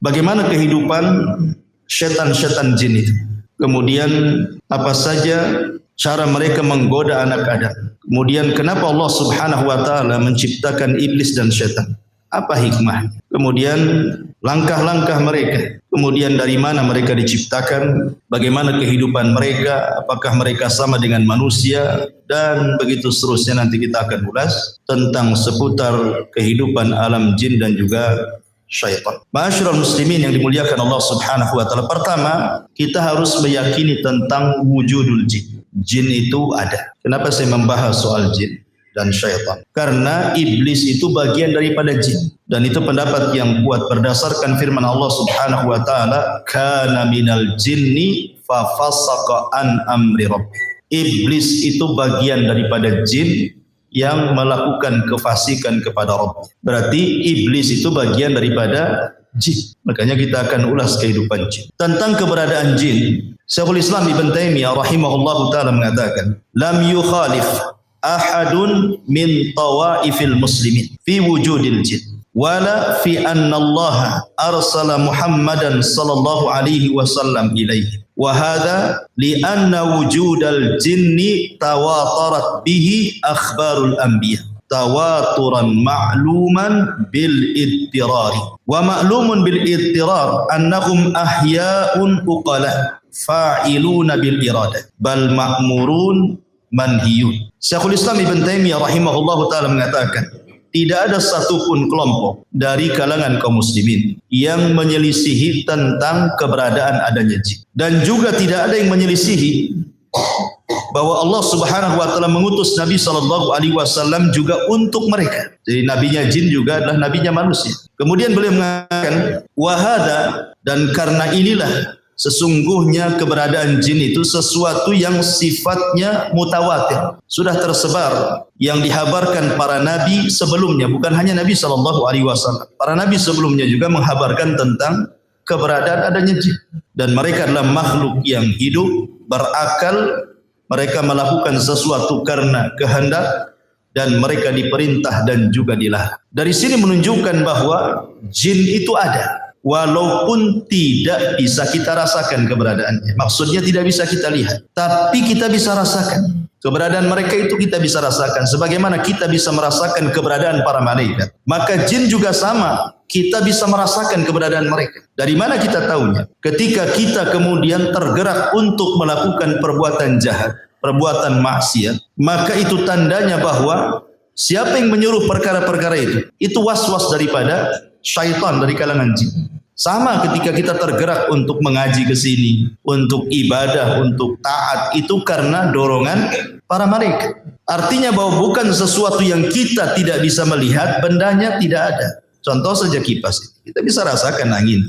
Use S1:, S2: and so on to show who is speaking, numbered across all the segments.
S1: Bagaimana kehidupan setan-setan jin itu? Kemudian apa saja cara mereka menggoda anak Adam? Kemudian kenapa Allah Subhanahu wa taala menciptakan iblis dan setan? Apa hikmah? Kemudian langkah-langkah mereka. Kemudian dari mana mereka diciptakan? Bagaimana kehidupan mereka? Apakah mereka sama dengan manusia? Dan begitu seterusnya nanti kita akan ulas tentang seputar kehidupan alam jin dan juga syaitan. Ma'asyiral muslimin yang dimuliakan Allah Subhanahu wa taala. Pertama, kita harus meyakini tentang wujudul jin. Jin itu ada. Kenapa saya membahas soal jin dan syaitan? Karena iblis itu bagian daripada jin, dan itu pendapat yang kuat berdasarkan firman Allah Subhanahu wa taala, kana minal jinni fa fasaqa an amri rabbih. Iblis itu bagian daripada jin yang melakukan kefasikan kepada Rabb. Berarti iblis itu bagian daripada jin. Makanya kita akan ulas kehidupan jin. Tentang keberadaan jin, Syekhul Islam Ibn Taimiyah rahimahullahu taala mengatakan, lam yukhalif ahadun min tawaifil muslimin fi wujudil jin wala fi anna Allah arsala Muhammadan sallallahu alaihi wasallam ilaihi wa hadha li anna wujudal jinni tawatarat bihi akhbarul anbiya tawaturan ma'luman bil idtirari wa ma'lumun bil idtirar annahum ahya'un uqala fa'iluna bil iradah bal ma'murun manhiyun. Syekhul Islam Ibn Taimiyah rahimahullahu taala mengatakan, tidak ada satupun kelompok dari kalangan kaum muslimin yang menyelisihi tentang keberadaan adanya jin, dan juga tidak ada yang menyelisihi bahwa Allah Subhanahu wa taala mengutus Nabi sallallahu alaihi wasallam juga untuk mereka. Jadi nabinya jin juga adalah nabinya manusia. Kemudian beliau mengatakan, wahada, dan karena inilah sesungguhnya keberadaan jin itu sesuatu yang sifatnya mutawatir, sudah tersebar, yang dihabarkan para nabi sebelumnya, bukan hanya Nabi SAW. Para nabi sebelumnya juga menghabarkan tentang keberadaan adanya jin, dan mereka adalah makhluk yang hidup, berakal, mereka melakukan sesuatu karena kehendak, dan mereka diperintah dan juga dilarang. Dari sini menunjukkan bahwa jin itu ada, walaupun tidak bisa kita rasakan keberadaannya. Maksudnya tidak bisa kita lihat, tapi kita bisa rasakan keberadaan mereka. Itu kita bisa rasakan sebagaimana kita bisa merasakan keberadaan para malaikat. Maka jin juga sama, kita bisa merasakan keberadaan mereka. Dari mana kita tahunya? Ketika kita kemudian tergerak untuk melakukan perbuatan jahat, perbuatan maksiat, maka itu tandanya bahwa siapa yang menyuruh perkara-perkara itu was-was daripada syaitan dari kalangan jin. Sama ketika kita tergerak untuk mengaji ke sini, untuk ibadah, untuk taat, itu karena dorongan para malaikat. Artinya bahwa bukan sesuatu yang kita tidak bisa melihat, bendanya tidak ada. Contoh saja kipas, kita bisa rasakan angin.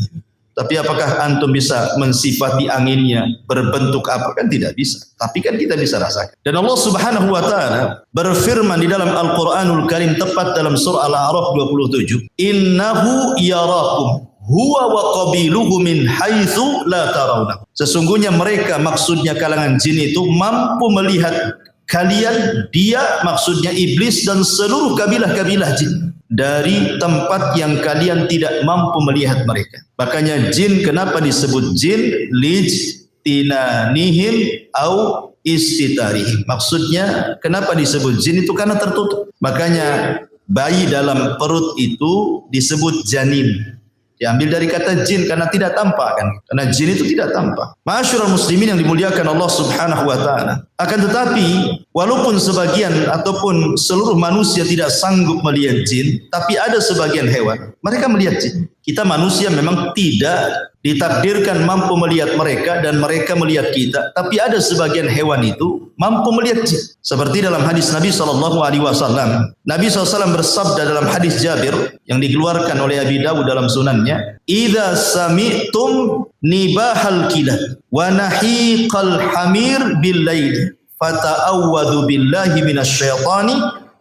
S1: Tapi apakah antum bisa mensifati anginnya berbentuk apa? Kan tidak bisa. Tapi kan kita bisa rasakan. Dan Allah Subhanahu wa taala berfirman di dalam Al-Qur'anul Karim, tepat dalam surah Al-A'raf 27, innahu yarakum huwa wa qabiluhu min haitsu la tarawna. Sesungguhnya mereka, maksudnya kalangan jin itu, mampu melihat kalian, dia maksudnya iblis dan seluruh kabilah-kabilah jin, dari tempat yang kalian tidak mampu melihat mereka. Makanya jin kenapa disebut jin? Lijtinanihim au istitarihim. Maksudnya kenapa disebut jin itu karena tertutup. Makanya bayi dalam perut itu disebut janin. Diambil dari kata jin karena tidak tampak kan. Karena jin itu tidak tampak. Ma'asyiral muslimin yang dimuliakan Allah Subhanahu wa taala. Akan tetapi walaupun sebagian ataupun seluruh manusia tidak sanggup melihat jin, tapi ada sebagian hewan mereka melihat jin. Kita manusia memang tidak ditakdirkan mampu melihat mereka dan mereka melihat kita, tapi ada sebagian hewan itu mampu melihat jin. Seperti dalam hadis Nabi SAW. Nabi SAW bersabda dalam hadis Jabir yang dikeluarkan oleh Abi Dawud dalam sunannya, "Idza sami'tum nibahal kilab wa nahiqal hamir bil lail fata'awwadhu billahi minasyaitani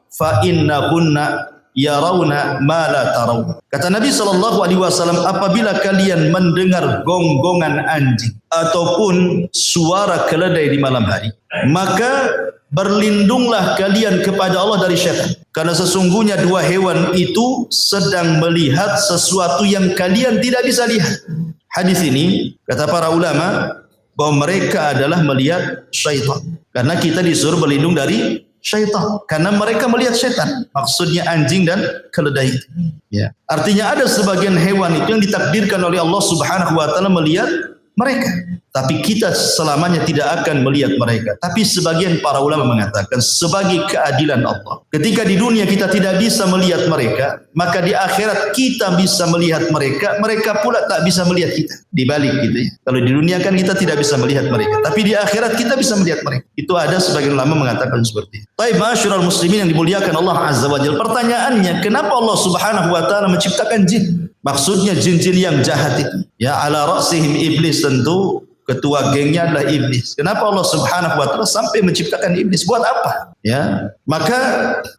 S1: fa innahunna yarawna ma la taraw." Kata Nabi SAW, apabila kalian mendengar gonggongan anjing ataupun suara keledai di malam hari, maka berlindunglah kalian kepada Allah dari syaitan. Karena sesungguhnya dua hewan itu sedang melihat sesuatu yang kalian tidak bisa lihat. Hadis ini, kata para ulama, bahwa mereka adalah melihat syaitan. Karena kita disuruh berlindung dari syaitan. Karena mereka melihat syaitan. Maksudnya anjing dan keledai. Ya. Artinya ada sebagian hewan itu yang ditakdirkan oleh Allah Subhanahu wa taala melihat mereka. Tapi kita selamanya tidak akan melihat mereka. Tapi sebagian para ulama mengatakan sebagai keadilan Allah. Ketika di dunia kita tidak bisa melihat mereka, maka di akhirat kita bisa melihat mereka. Mereka pula tak bisa melihat kita. Dibalik gitu ya. Kalau di dunia kan kita tidak bisa melihat mereka. Tapi di akhirat kita bisa melihat mereka. Itu ada sebagian ulama mengatakan seperti itu. Taib ma'asyiral muslimin yang dimuliakan Allah Azza wa Jalla. Pertanyaannya, kenapa Allah Subhanahu wa taala menciptakan jin? Maksudnya jin-jin yang jahat itu. Ya, ala ra'sihim iblis, tentu ketua gengnya adalah iblis. Kenapa Allah Subhanahu wa taala sampai menciptakan iblis? Buat apa? Ya, maka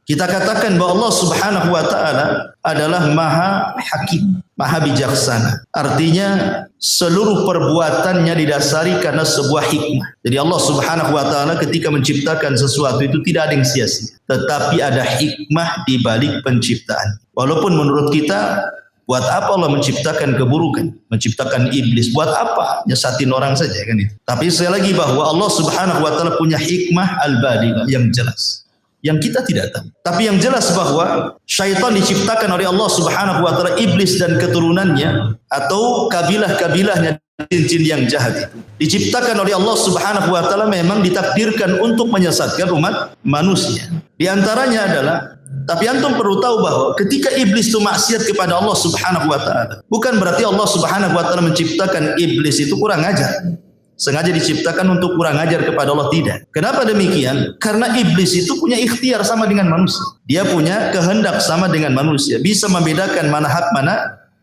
S1: kita katakan bahwa Allah Subhanahu wa taala adalah Maha Hakim, Maha Bijaksana. Artinya seluruh perbuatannya didasari karena sebuah hikmah. Jadi Allah Subhanahu wa taala ketika menciptakan sesuatu itu tidak ada yang sia-sia, tetapi ada hikmah di balik penciptaan. Walaupun menurut kita, buat apa Allah menciptakan keburukan, menciptakan iblis? Buat apa? Nyesatin orang saja kan itu. Tapi sekali lagi bahwa Allah Subhanahu wa taala punya hikmah al-balighah yang jelas, yang kita tidak tahu. Tapi yang jelas bahwa syaitan diciptakan oleh Allah Subhanahu wa taala, iblis dan keturunannya atau kabilah-kabilahnya jin-jin yang jahat itu diciptakan oleh Allah Subhanahu wa taala memang ditakdirkan untuk menyesatkan umat manusia. Di antaranya adalah, tapi antum perlu tahu bahwa ketika iblis itu maksiat kepada Allah Subhanahu wa taala, bukan berarti Allah Subhanahu wa taala menciptakan iblis itu kurang ajar. Sengaja diciptakan untuk kurang ajar kepada Allah, tidak. Kenapa demikian? Karena iblis itu punya ikhtiar sama dengan manusia. Dia punya kehendak sama dengan manusia, bisa membedakan mana hak mana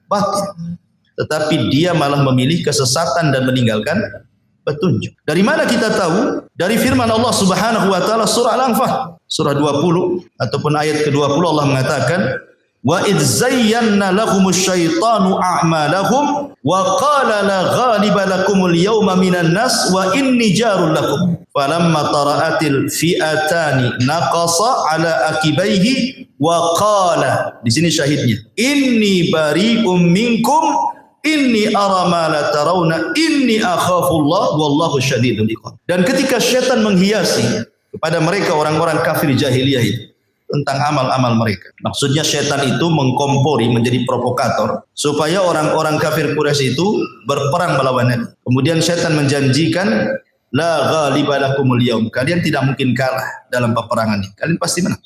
S1: batil. Tetapi dia malah memilih kesesatan dan meninggalkan petunjuk. Dari mana kita tahu? Dari firman Allah Subhanahu wa taala surah Al-Anfal, surah 20 ataupun ayat ke-20, Allah mengatakan, "Wa idz zayyana lahumus syaitanu a'malahum wa qala la ghaliba lakumul yawma minan nas wa inni jarul lakum falamma tara'atil fi'atani naqasa ala akibaihi wa qala." Di sini syahidnya, "Inni bari'um minkum inni ara ma la tarawna inni akhafullah wallahu syadidul iqab." Dan ketika syaitan menghiasi kepada mereka orang-orang kafir jahiliyah itu tentang amal-amal mereka. Maksudnya syaitan itu mengkompori, menjadi provokator supaya orang-orang kafir Quraisy itu berperang melawannya. Kemudian syaitan menjanjikan, la ghaliba lakumul yaum, kalian tidak mungkin kalah dalam peperangan ini, kalian pasti menang.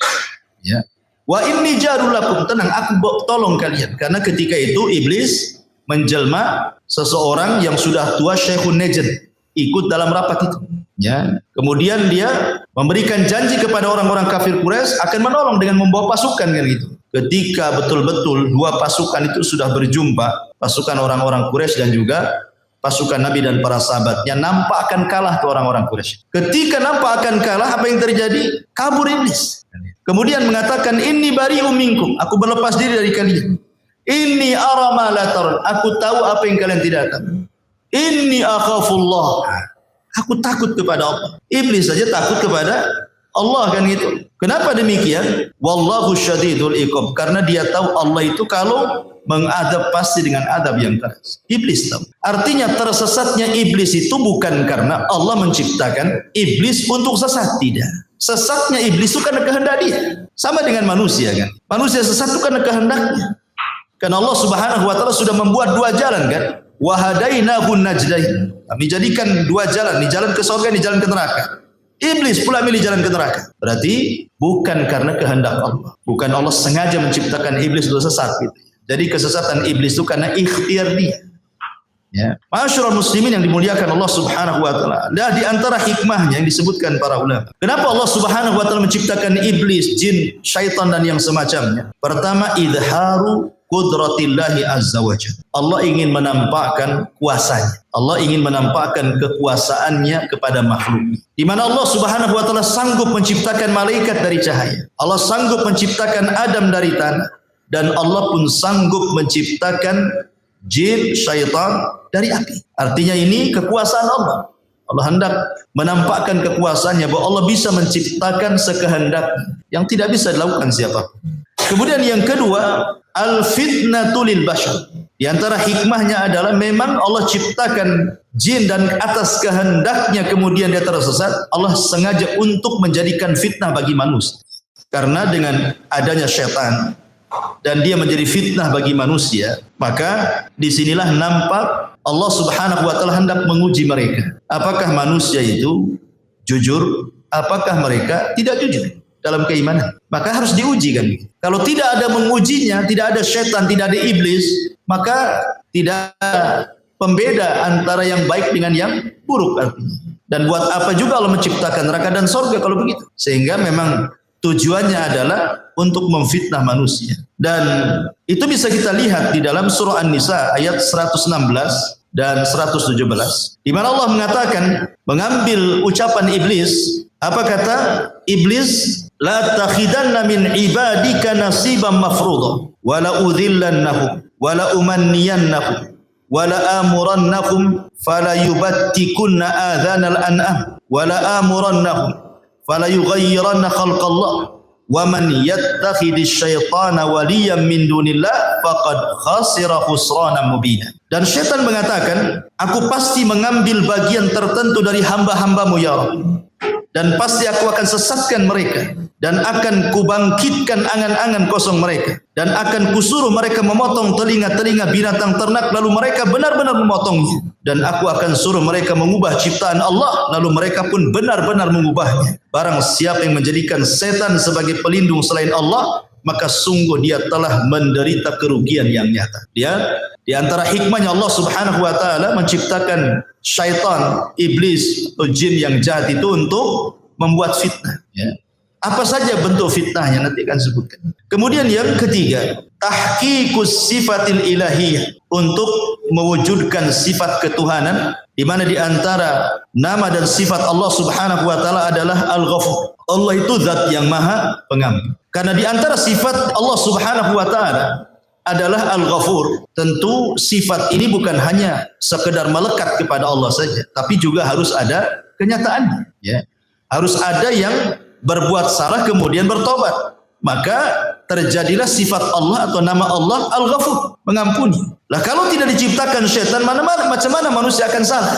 S1: Ya. Wa inni jarul lakum, tenang, aku tolong kalian. Karena ketika itu iblis menjelma seseorang yang sudah tua, Syekhun Najd, ikut dalam rapat itu. Ya. Kemudian dia memberikan janji kepada orang-orang kafir Quraisy akan menolong dengan membawa pasukan kan gitu. Ketika betul-betul dua pasukan itu sudah berjumpa, pasukan orang-orang Quraisy dan juga pasukan Nabi dan para sahabatnya, nampak akan kalah ke orang-orang Quraisy. Ketika nampak akan kalah, apa yang terjadi? Kabur iblis. Kemudian mengatakan, "Inni bari'um minkum," aku berlepas diri dari kalian. "Inni ara ma la tarun," aku tahu apa yang kalian tidak tahu. "Inni akhafullah," aku takut kepada Allah. Iblis saja takut kepada Allah kan gitu. Kenapa demikian? Wallahu syadidul iqab, karena dia tahu Allah itu kalau mengadab pasti dengan adab yang keras. Iblis tahu. Artinya tersesatnya iblis itu bukan karena Allah menciptakan iblis untuk sesat, tidak. Sesatnya iblis itu karena kehendak dia. Sama dengan manusia kan. Manusia sesat itu karena kehendaknya. Karena Allah Subhanahu wa taala sudah membuat dua jalan kan. Wa hadainahu najdain. Kami jadikan dua jalan, ini jalan ke surga, ini jalan ke neraka. Iblis pula milih jalan ke neraka. Berarti bukan karena kehendak Allah. Bukan Allah sengaja menciptakan iblis untuk sesat gitu. Jadi kesesatan iblis itu karena ikhtiar dia. Ya. Ma'asyiral muslimin yang dimuliakan Allah Subhanahu wa taala. Dan di antara hikmahnya yang disebutkan para ulama. Kenapa Allah Subhanahu wa taala menciptakan iblis, jin, syaitan dan yang semacamnya? Pertama, idharu qudratillahi azza wa jalla. Allah ingin menampakkan kuasanya. Allah ingin menampakkan kekuasaannya kepada makhluk. Di mana Allah Subhanahu wa taala sanggup menciptakan malaikat dari cahaya. Allah sanggup menciptakan Adam dari tanah, dan Allah pun sanggup menciptakan jin, syaitan dari api. Artinya ini kekuasaan Allah. Allah hendak menampakkan kekuasaannya bahwa Allah bisa menciptakan sekehendak yang tidak bisa dilakukan siapa. Kemudian yang kedua, al-fitnatu lil bashar. Di antara hikmahnya adalah memang Allah ciptakan jin dan atas kehendaknya kemudian dia tersesat, Allah sengaja untuk menjadikan fitnah bagi manusia. Karena dengan adanya syaitan dan dia menjadi fitnah bagi manusia, maka disinilah nampak Allah Subhanahu wa taala hendak menguji mereka. Apakah manusia itu jujur? Apakah mereka tidak jujur dalam keimanan? Maka harus diuji kan. Kalau tidak ada mengujinya, tidak ada syaitan, tidak ada iblis, maka tidak ada pembeda antara yang baik dengan yang buruk artinya. Dan buat apa juga Allah menciptakan neraka dan surga kalau begitu? Sehingga memang tujuannya adalah untuk memfitnah manusia. Dan itu bisa kita lihat di dalam surah An-Nisa ayat 116 dan 117. Di mana Allah mengatakan, mengambil ucapan iblis, apa kata iblis? La takhidanna min ibadika nasiban mafruḍa wa la udhillannahum wa la umanniyannahum wa la amurannahum fala yubattikunna adhanal an'am wa la amurannahum fala yughayyiranna khalqallah wa man yattakhidhish syaitana waliyan min dunillah faqad khasira khusranan mubina. Dan syaitan mengatakan, aku pasti mengambil bagian tertentu dari hamba-hambamu ya Rabb, dan pasti aku akan sesatkan mereka, dan akan kubangkitkan angan-angan kosong mereka, dan akan kusuruh mereka memotong telinga-telinga binatang ternak, lalu mereka benar-benar memotongnya, dan aku akan suruh mereka mengubah ciptaan Allah, lalu mereka pun benar-benar mengubahnya. Barang siapa yang menjadikan setan sebagai pelindung selain Allah, maka sungguh dia telah menderita kerugian yang nyata. Dia di antara hikmahnya Allah Subhanahu wa taala menciptakan syaitan, iblis atau jin yang jahat itu untuk membuat fitnah, ya. Apa saja bentuk fitnahnya nanti akan sebutkan. Kemudian yang ketiga, tahqiqus sifatil ilahiyah, untuk mewujudkan sifat ketuhanan, di mana di antara nama dan sifat Allah Subhanahu wa taala adalah Al-Ghafur. Allah itu zat yang maha pengampun. Karena di antara sifat Allah Subhanahu wa taala adalah Al-Ghafur. Tentu sifat ini bukan hanya sekedar melekat kepada Allah saja, tapi juga harus ada kenyataannya, ya. Harus ada yang berbuat salah kemudian bertobat. Maka terjadilah sifat Allah atau nama Allah Al-Ghafur, mengampuni. Lah kalau tidak diciptakan syaitan, macam mana manusia akan salah?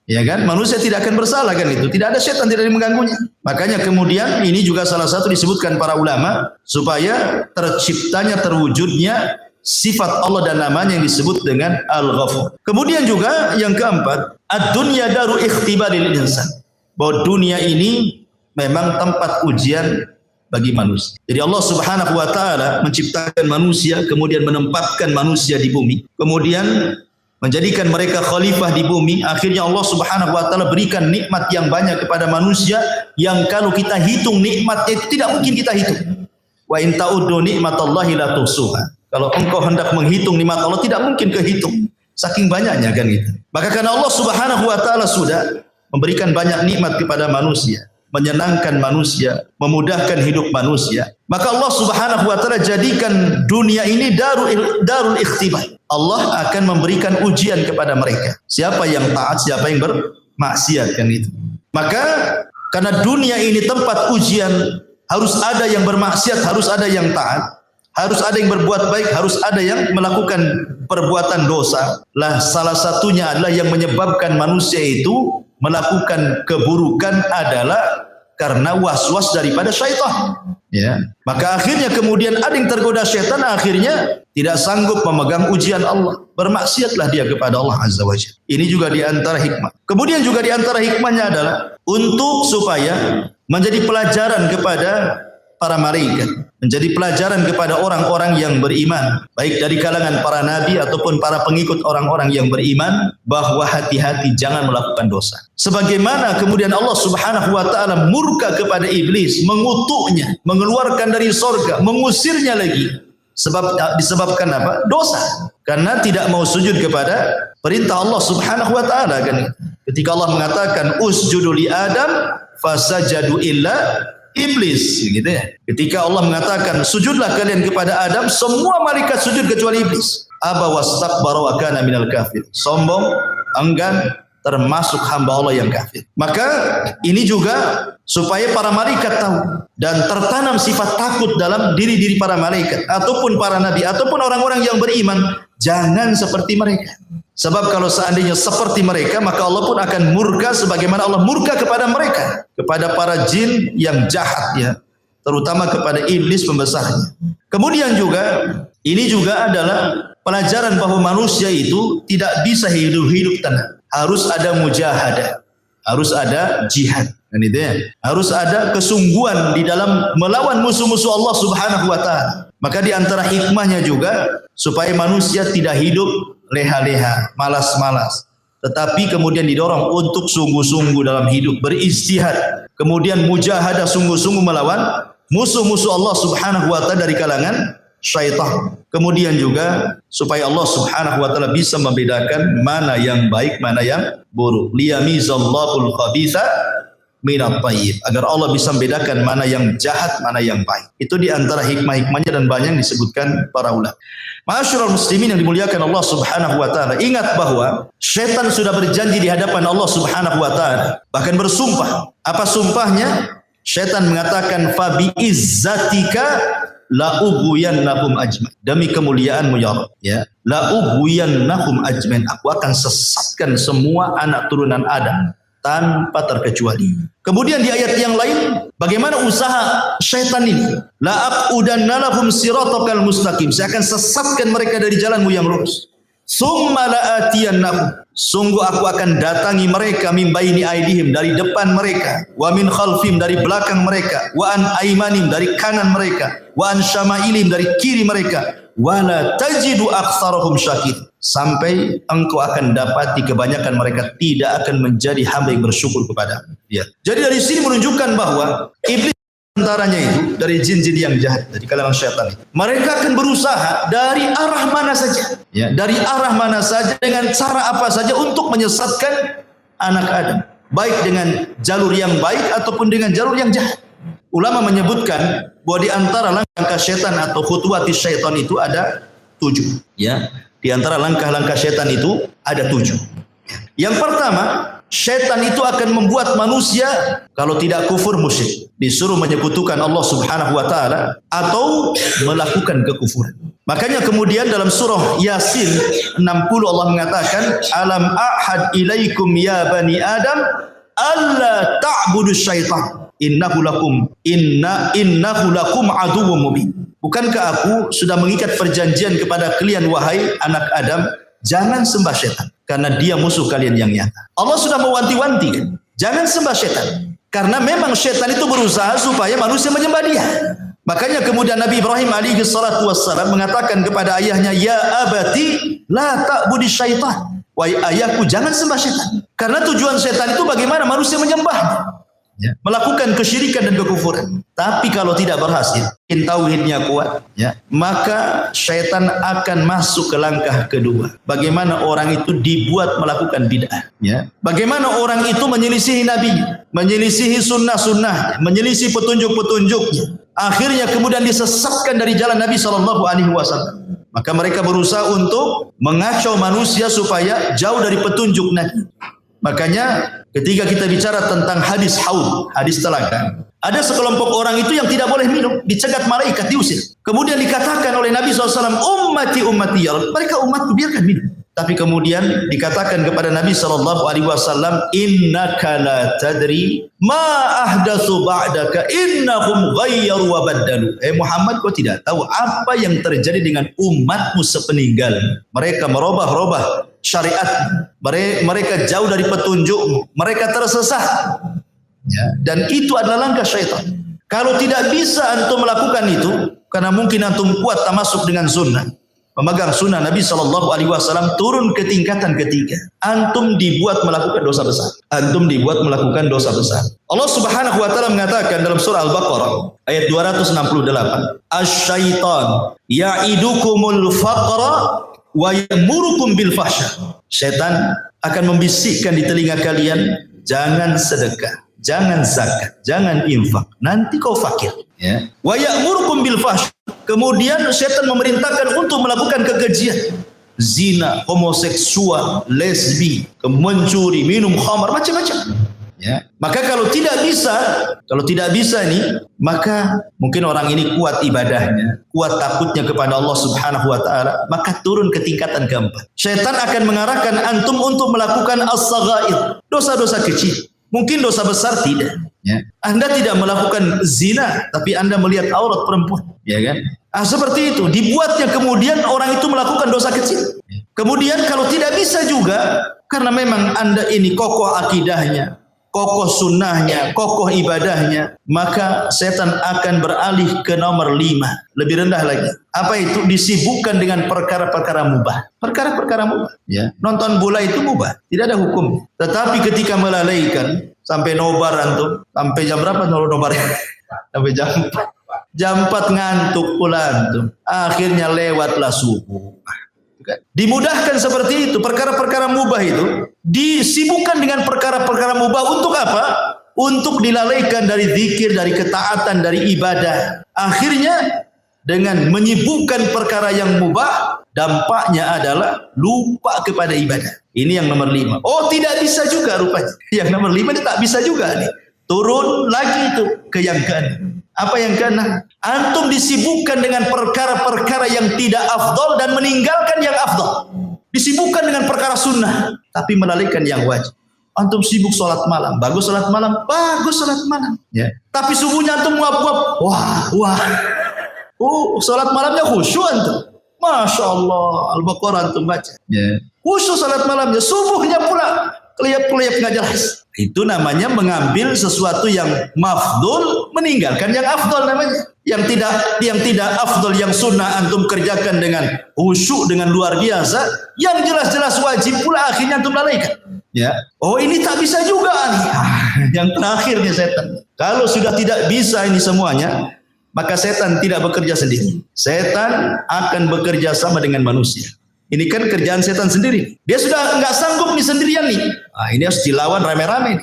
S1: Ya kan? Manusia tidak akan bersalah kan itu. Tidak ada syaitan, tidak mengganggunya. Makanya kemudian ini juga salah satu disebutkan para ulama supaya terciptanya, terwujudnya sifat Allah dan namanya yang disebut dengan Al-Ghafur. Kemudian juga yang keempat, ad-dunya daru ikhtibaril insan. Bahwa dunia ini memang tempat ujian bagi manusia. Jadi Allah Subhanahu wa taala menciptakan manusia, kemudian menempatkan manusia di bumi, kemudian menjadikan mereka khalifah di bumi. Akhirnya Allah Subhanahu wa taala berikan nikmat yang banyak kepada manusia yang kalau kita hitung nikmatnya itu tidak mungkin kita hitung. Wa in ta'uddu nikmatallahi la tuhsuha. Kalau engkau hendak menghitung nikmat Allah tidak mungkin kehitung. Saking banyaknya kan gitu. Maka karena Allah Subhanahu wa taala sudah memberikan banyak nikmat kepada manusia, menyenangkan manusia, memudahkan hidup manusia, maka Allah Subhanahu wa taala jadikan dunia ini darul ikhtibar. Allah akan memberikan ujian kepada mereka. Siapa yang taat, siapa yang bermaksiat kan itu. Maka karena dunia ini tempat ujian, harus ada yang bermaksiat, harus ada yang taat, harus ada yang berbuat baik, harus ada yang melakukan perbuatan dosa. Lah salah satunya adalah yang menyebabkan manusia itu melakukan keburukan adalah karena was-was daripada syaitan, ya. Maka akhirnya kemudian ada yang tergoda syaitan, akhirnya tidak sanggup memegang ujian Allah, bermaksiatlah dia kepada Allah Azza wa Jalla. Ini juga di antara hikmah. Kemudian juga di antara hikmahnya adalah untuk supaya menjadi pelajaran kepada para malaikat, menjadi pelajaran kepada orang-orang yang beriman, baik dari kalangan para nabi ataupun para pengikut orang-orang yang beriman, bahwa hati-hati jangan melakukan dosa. Sebagaimana kemudian Allah Subhanahu wa taala murka kepada iblis, mengutuknya, mengeluarkan dari surga, mengusirnya lagi. Disebabkan apa? Dosa. Karena tidak mau sujud kepada perintah Allah Subhanahu wa taala kan. Ketika Allah mengatakan usjudu li Adam fasajadu illa iblis, gitu ya. Ketika Allah mengatakan sujudlah kalian kepada Adam, semua malaikat sujud kecuali iblis. Aba wastakbara wa kana minal kafir. Sombong, enggan, termasuk hamba Allah yang kafir. Maka ini juga supaya para malaikat tahu dan tertanam sifat takut dalam diri-diri para malaikat ataupun para nabi ataupun orang-orang yang beriman, jangan seperti mereka. Sebab kalau seandainya seperti mereka, maka Allah pun akan murka sebagaimana Allah murka kepada mereka, kepada para jin yang jahat ya, terutama kepada iblis pembesarnya. Kemudian juga ini juga adalah pelajaran bahwa manusia itu tidak bisa hidup tenang. Harus ada mujahadah, harus ada jihad. Dan itu ya, harus ada kesungguhan di dalam melawan musuh-musuh Allah Subhanahu wa taala. Maka di antara hikmahnya juga supaya manusia tidak hidup leha-leha, malas-malas, tetapi kemudian didorong untuk sungguh-sungguh dalam hidup, beristihad, kemudian mujahadah sungguh-sungguh melawan musuh-musuh Allah Subhanahu wa taala dari kalangan syaitan. Kemudian juga supaya Allah Subhanahu wa taala bisa membedakan mana yang baik, mana yang buruk. Liyamizallahul khabitha minat thayyib, agar Allah bisa membedakan mana yang jahat, mana yang baik. Itu di antara hikmah-hikmahnya dan banyak yang disebutkan para ulama. Ma'asyiral muslimin yang dimuliakan Allah Subhanahu wa taala, ingat bahwa syaitan sudah berjanji di hadapan Allah Subhanahu wa taala, bahkan bersumpah. Apa sumpahnya? Syaitan mengatakan fa bi izzatika la ughwiyannahum ajmain. Demi kemuliaanmu ya Allah, ya. La ughwiyannahum ajmain. Aku akan sesatkan semua anak turunan Adam tanpa terkecuali. Kemudian di ayat yang lain, bagaimana usaha syaitan ini? La aqudanna lahum siratal mustaqim. Saya akan sesatkan mereka dari jalanmu yang lurus. Summa la'atiyannahum. Sungguh aku akan datangi mereka min baini aidihim, dari depan mereka, wa min khalfim, dari belakang mereka, wa an aimanim, dari kanan mereka, wa an syamailim, dari kiri mereka, wa la tajidu aktsarahum syakir. Sampai engkau akan dapati kebanyakan mereka tidak akan menjadi hamba yang bersyukur kepada. Ya. Jadi dari sini menunjukkan bahwa iblis antaranya itu dari jin-jin yang jahat, dari kalangan syaitan. Mereka akan berusaha dari arah mana saja, ya, dari arah mana saja, dengan cara apa saja untuk menyesatkan anak Adam, baik dengan jalur yang baik ataupun dengan jalur yang jahat. Ulama menyebutkan bahwa di antara langkah syaitan atau khutuwati syaitan itu ada 7. Ya, di antara langkah-langkah syaitan itu ada 7. Yang pertama, syaitan itu akan membuat manusia kalau tidak kufur musyrik, disuruh menyekutukan Allah Subhanahu wa taala atau melakukan kekufuran. Makanya kemudian dalam surah Yasin 60 Allah mengatakan, alam ahad ilaikum ya bani Adam alla ta'budu syaitan innahu lakum aduwwum mubin. Bukankah aku sudah mengikat perjanjian kepada kalian wahai anak Adam, jangan sembah syaitan karena dia musuh kalian yang nyata. Allah sudah mewanti-wanti kan? Jangan sembah syaitan. Karena memang syaitan itu berusaha supaya manusia menyembah dia. Makanya kemudian Nabi Ibrahim alaihi salatu wassalam mengatakan kepada ayahnya, ya abati la ta'budi syaitan. Wahai ayahku, jangan sembah syaitan. Karena tujuan syaitan itu bagaimana manusia menyembahnya. Ya, melakukan kesyirikan dan kekufuran. Tapi kalau tidak berhasil, tauhidnya kuat, ya, maka syaitan akan masuk ke langkah kedua. Bagaimana orang itu dibuat melakukan bid'ah, ya. Bagaimana orang itu menyelisihi Nabi, menyelisihi sunnah-sunnah, menyelisih petunjuk-petunjuknya. Akhirnya kemudian disesatkan dari jalan Nabi SAW. Maka mereka berusaha untuk mengacau manusia supaya jauh dari petunjuk Nabi. Makanya ketika kita bicara tentang hadis haud, hadis telaga, ada sekelompok orang itu yang tidak boleh minum, dicegat malaikat, diusir. Kemudian dikatakan oleh Nabi SAW, ummati ummati ya Allah, mereka umatku biarkan minum. Tapi kemudian dikatakan kepada Nabi SAW, innaka la tadri ma ahdatsu ba'daka innahum ghayyaru wa baddalu. Muhammad, kau tidak tahu apa yang terjadi dengan umatmu sepeninggal. Mereka merubah-rubah syariat, mereka jauh dari petunjuk, mereka tersesat. Ya, dan itu adalah langkah syaitan. Kalau tidak bisa antum melakukan itu, karena mungkin antum kuat tamasuk dengan sunnah, memegang sunnah Nabi SAW, turun ke tingkatan ketiga. Antum dibuat melakukan dosa besar. Antum dibuat melakukan dosa besar. Allah Subhanahu wa taala mengatakan dalam surah Al-Baqarah ayat 268, asy-syaitan ya'idukumul faqra wa ya'murukum bil fahsya. Syaitan akan membisikkan di telinga kalian, jangan sedekah, jangan zakat, jangan infak, nanti kau fakir. Ya. Wa ya'murukum bil fahsy. Kemudian syaitan memerintahkan untuk melakukan kekejian. zina, homoseksual, lesbi, mencuri, minum khamar, macam-macam. Ya, maka kalau tidak bisa ini, maka mungkin orang ini kuat ibadahnya, kuat takutnya kepada Allah Subhanahu wa taala, maka turun ke tingkatan keempat. Syaitan akan mengarahkan antum untuk melakukan as-saghair, dosa-dosa kecil. Mungkin dosa besar tidak. Ya. Anda tidak melakukan zina, tapi Anda melihat aurat perempuan, ya kan? Seperti itu. Dibuatnya kemudian orang itu melakukan dosa kecil. Kemudian kalau tidak bisa juga, karena memang Anda ini kokoh akidahnya, kokoh sunnahnya, kokoh ibadahnya, maka setan akan beralih ke nomor 5, lebih rendah lagi. Apa itu? Disibukkan dengan perkara-perkara mubah. Perkara-perkara mubah. Ya. Nonton bola itu mubah, tidak ada hukum. Tetapi ketika melalaikan, sampai nobar antum, sampai jam berapa nobar? Sampai jam 4 ngantuk pula antum. Akhirnya lewatlah subuh. Dimudahkan seperti itu, perkara-perkara mubah itu disibukkan dengan perkara-perkara mubah untuk apa? Untuk dilalaikan dari zikir, dari ketaatan, dari ibadah. Akhirnya dengan menyibukkan perkara yang mubah, dampaknya adalah lupa kepada ibadah. Ini yang nomor 5. Oh, tidak bisa juga rupanya. Yang nomor 5 ini tak bisa juga nih. Turun lagi itu ke yang ke-6. Apa yang ke-6? Antum disibukkan dengan perkara-perkara yang tidak afdol dan meninggalkan yang afdol. Disibukkan dengan perkara sunnah, tapi melalaikan yang wajib. Antum sibuk sholat malam, bagus sholat malam, bagus sholat malam. Ya. Tapi subuhnya antum nguap-nguap, wah. Sholat malamnya khusyuk antum. Masya Allah, Al-Baqarah antum baca. Ya. Khusyuk sholat malamnya, subuhnya pula kelihap-kelihap nggak jelas. Itu namanya mengambil sesuatu yang mafdul, meninggalkan yang afdol namanya. Yang tidak afdol, yang sunnah antum kerjakan dengan khusyuk, dengan luar biasa. Yang jelas-jelas wajib pula akhirnya antum lalaikan. Ya. Oh, ini tak bisa juga nih. Yang terakhirnya setan. Kalau sudah tidak bisa ini semuanya, maka setan tidak bekerja sendiri. Setan akan bekerja sama dengan manusia. Ini kan kerjaan setan sendiri. Dia sudah nggak sanggup nih sendirian nih. Ini harus dilawan rame-rame.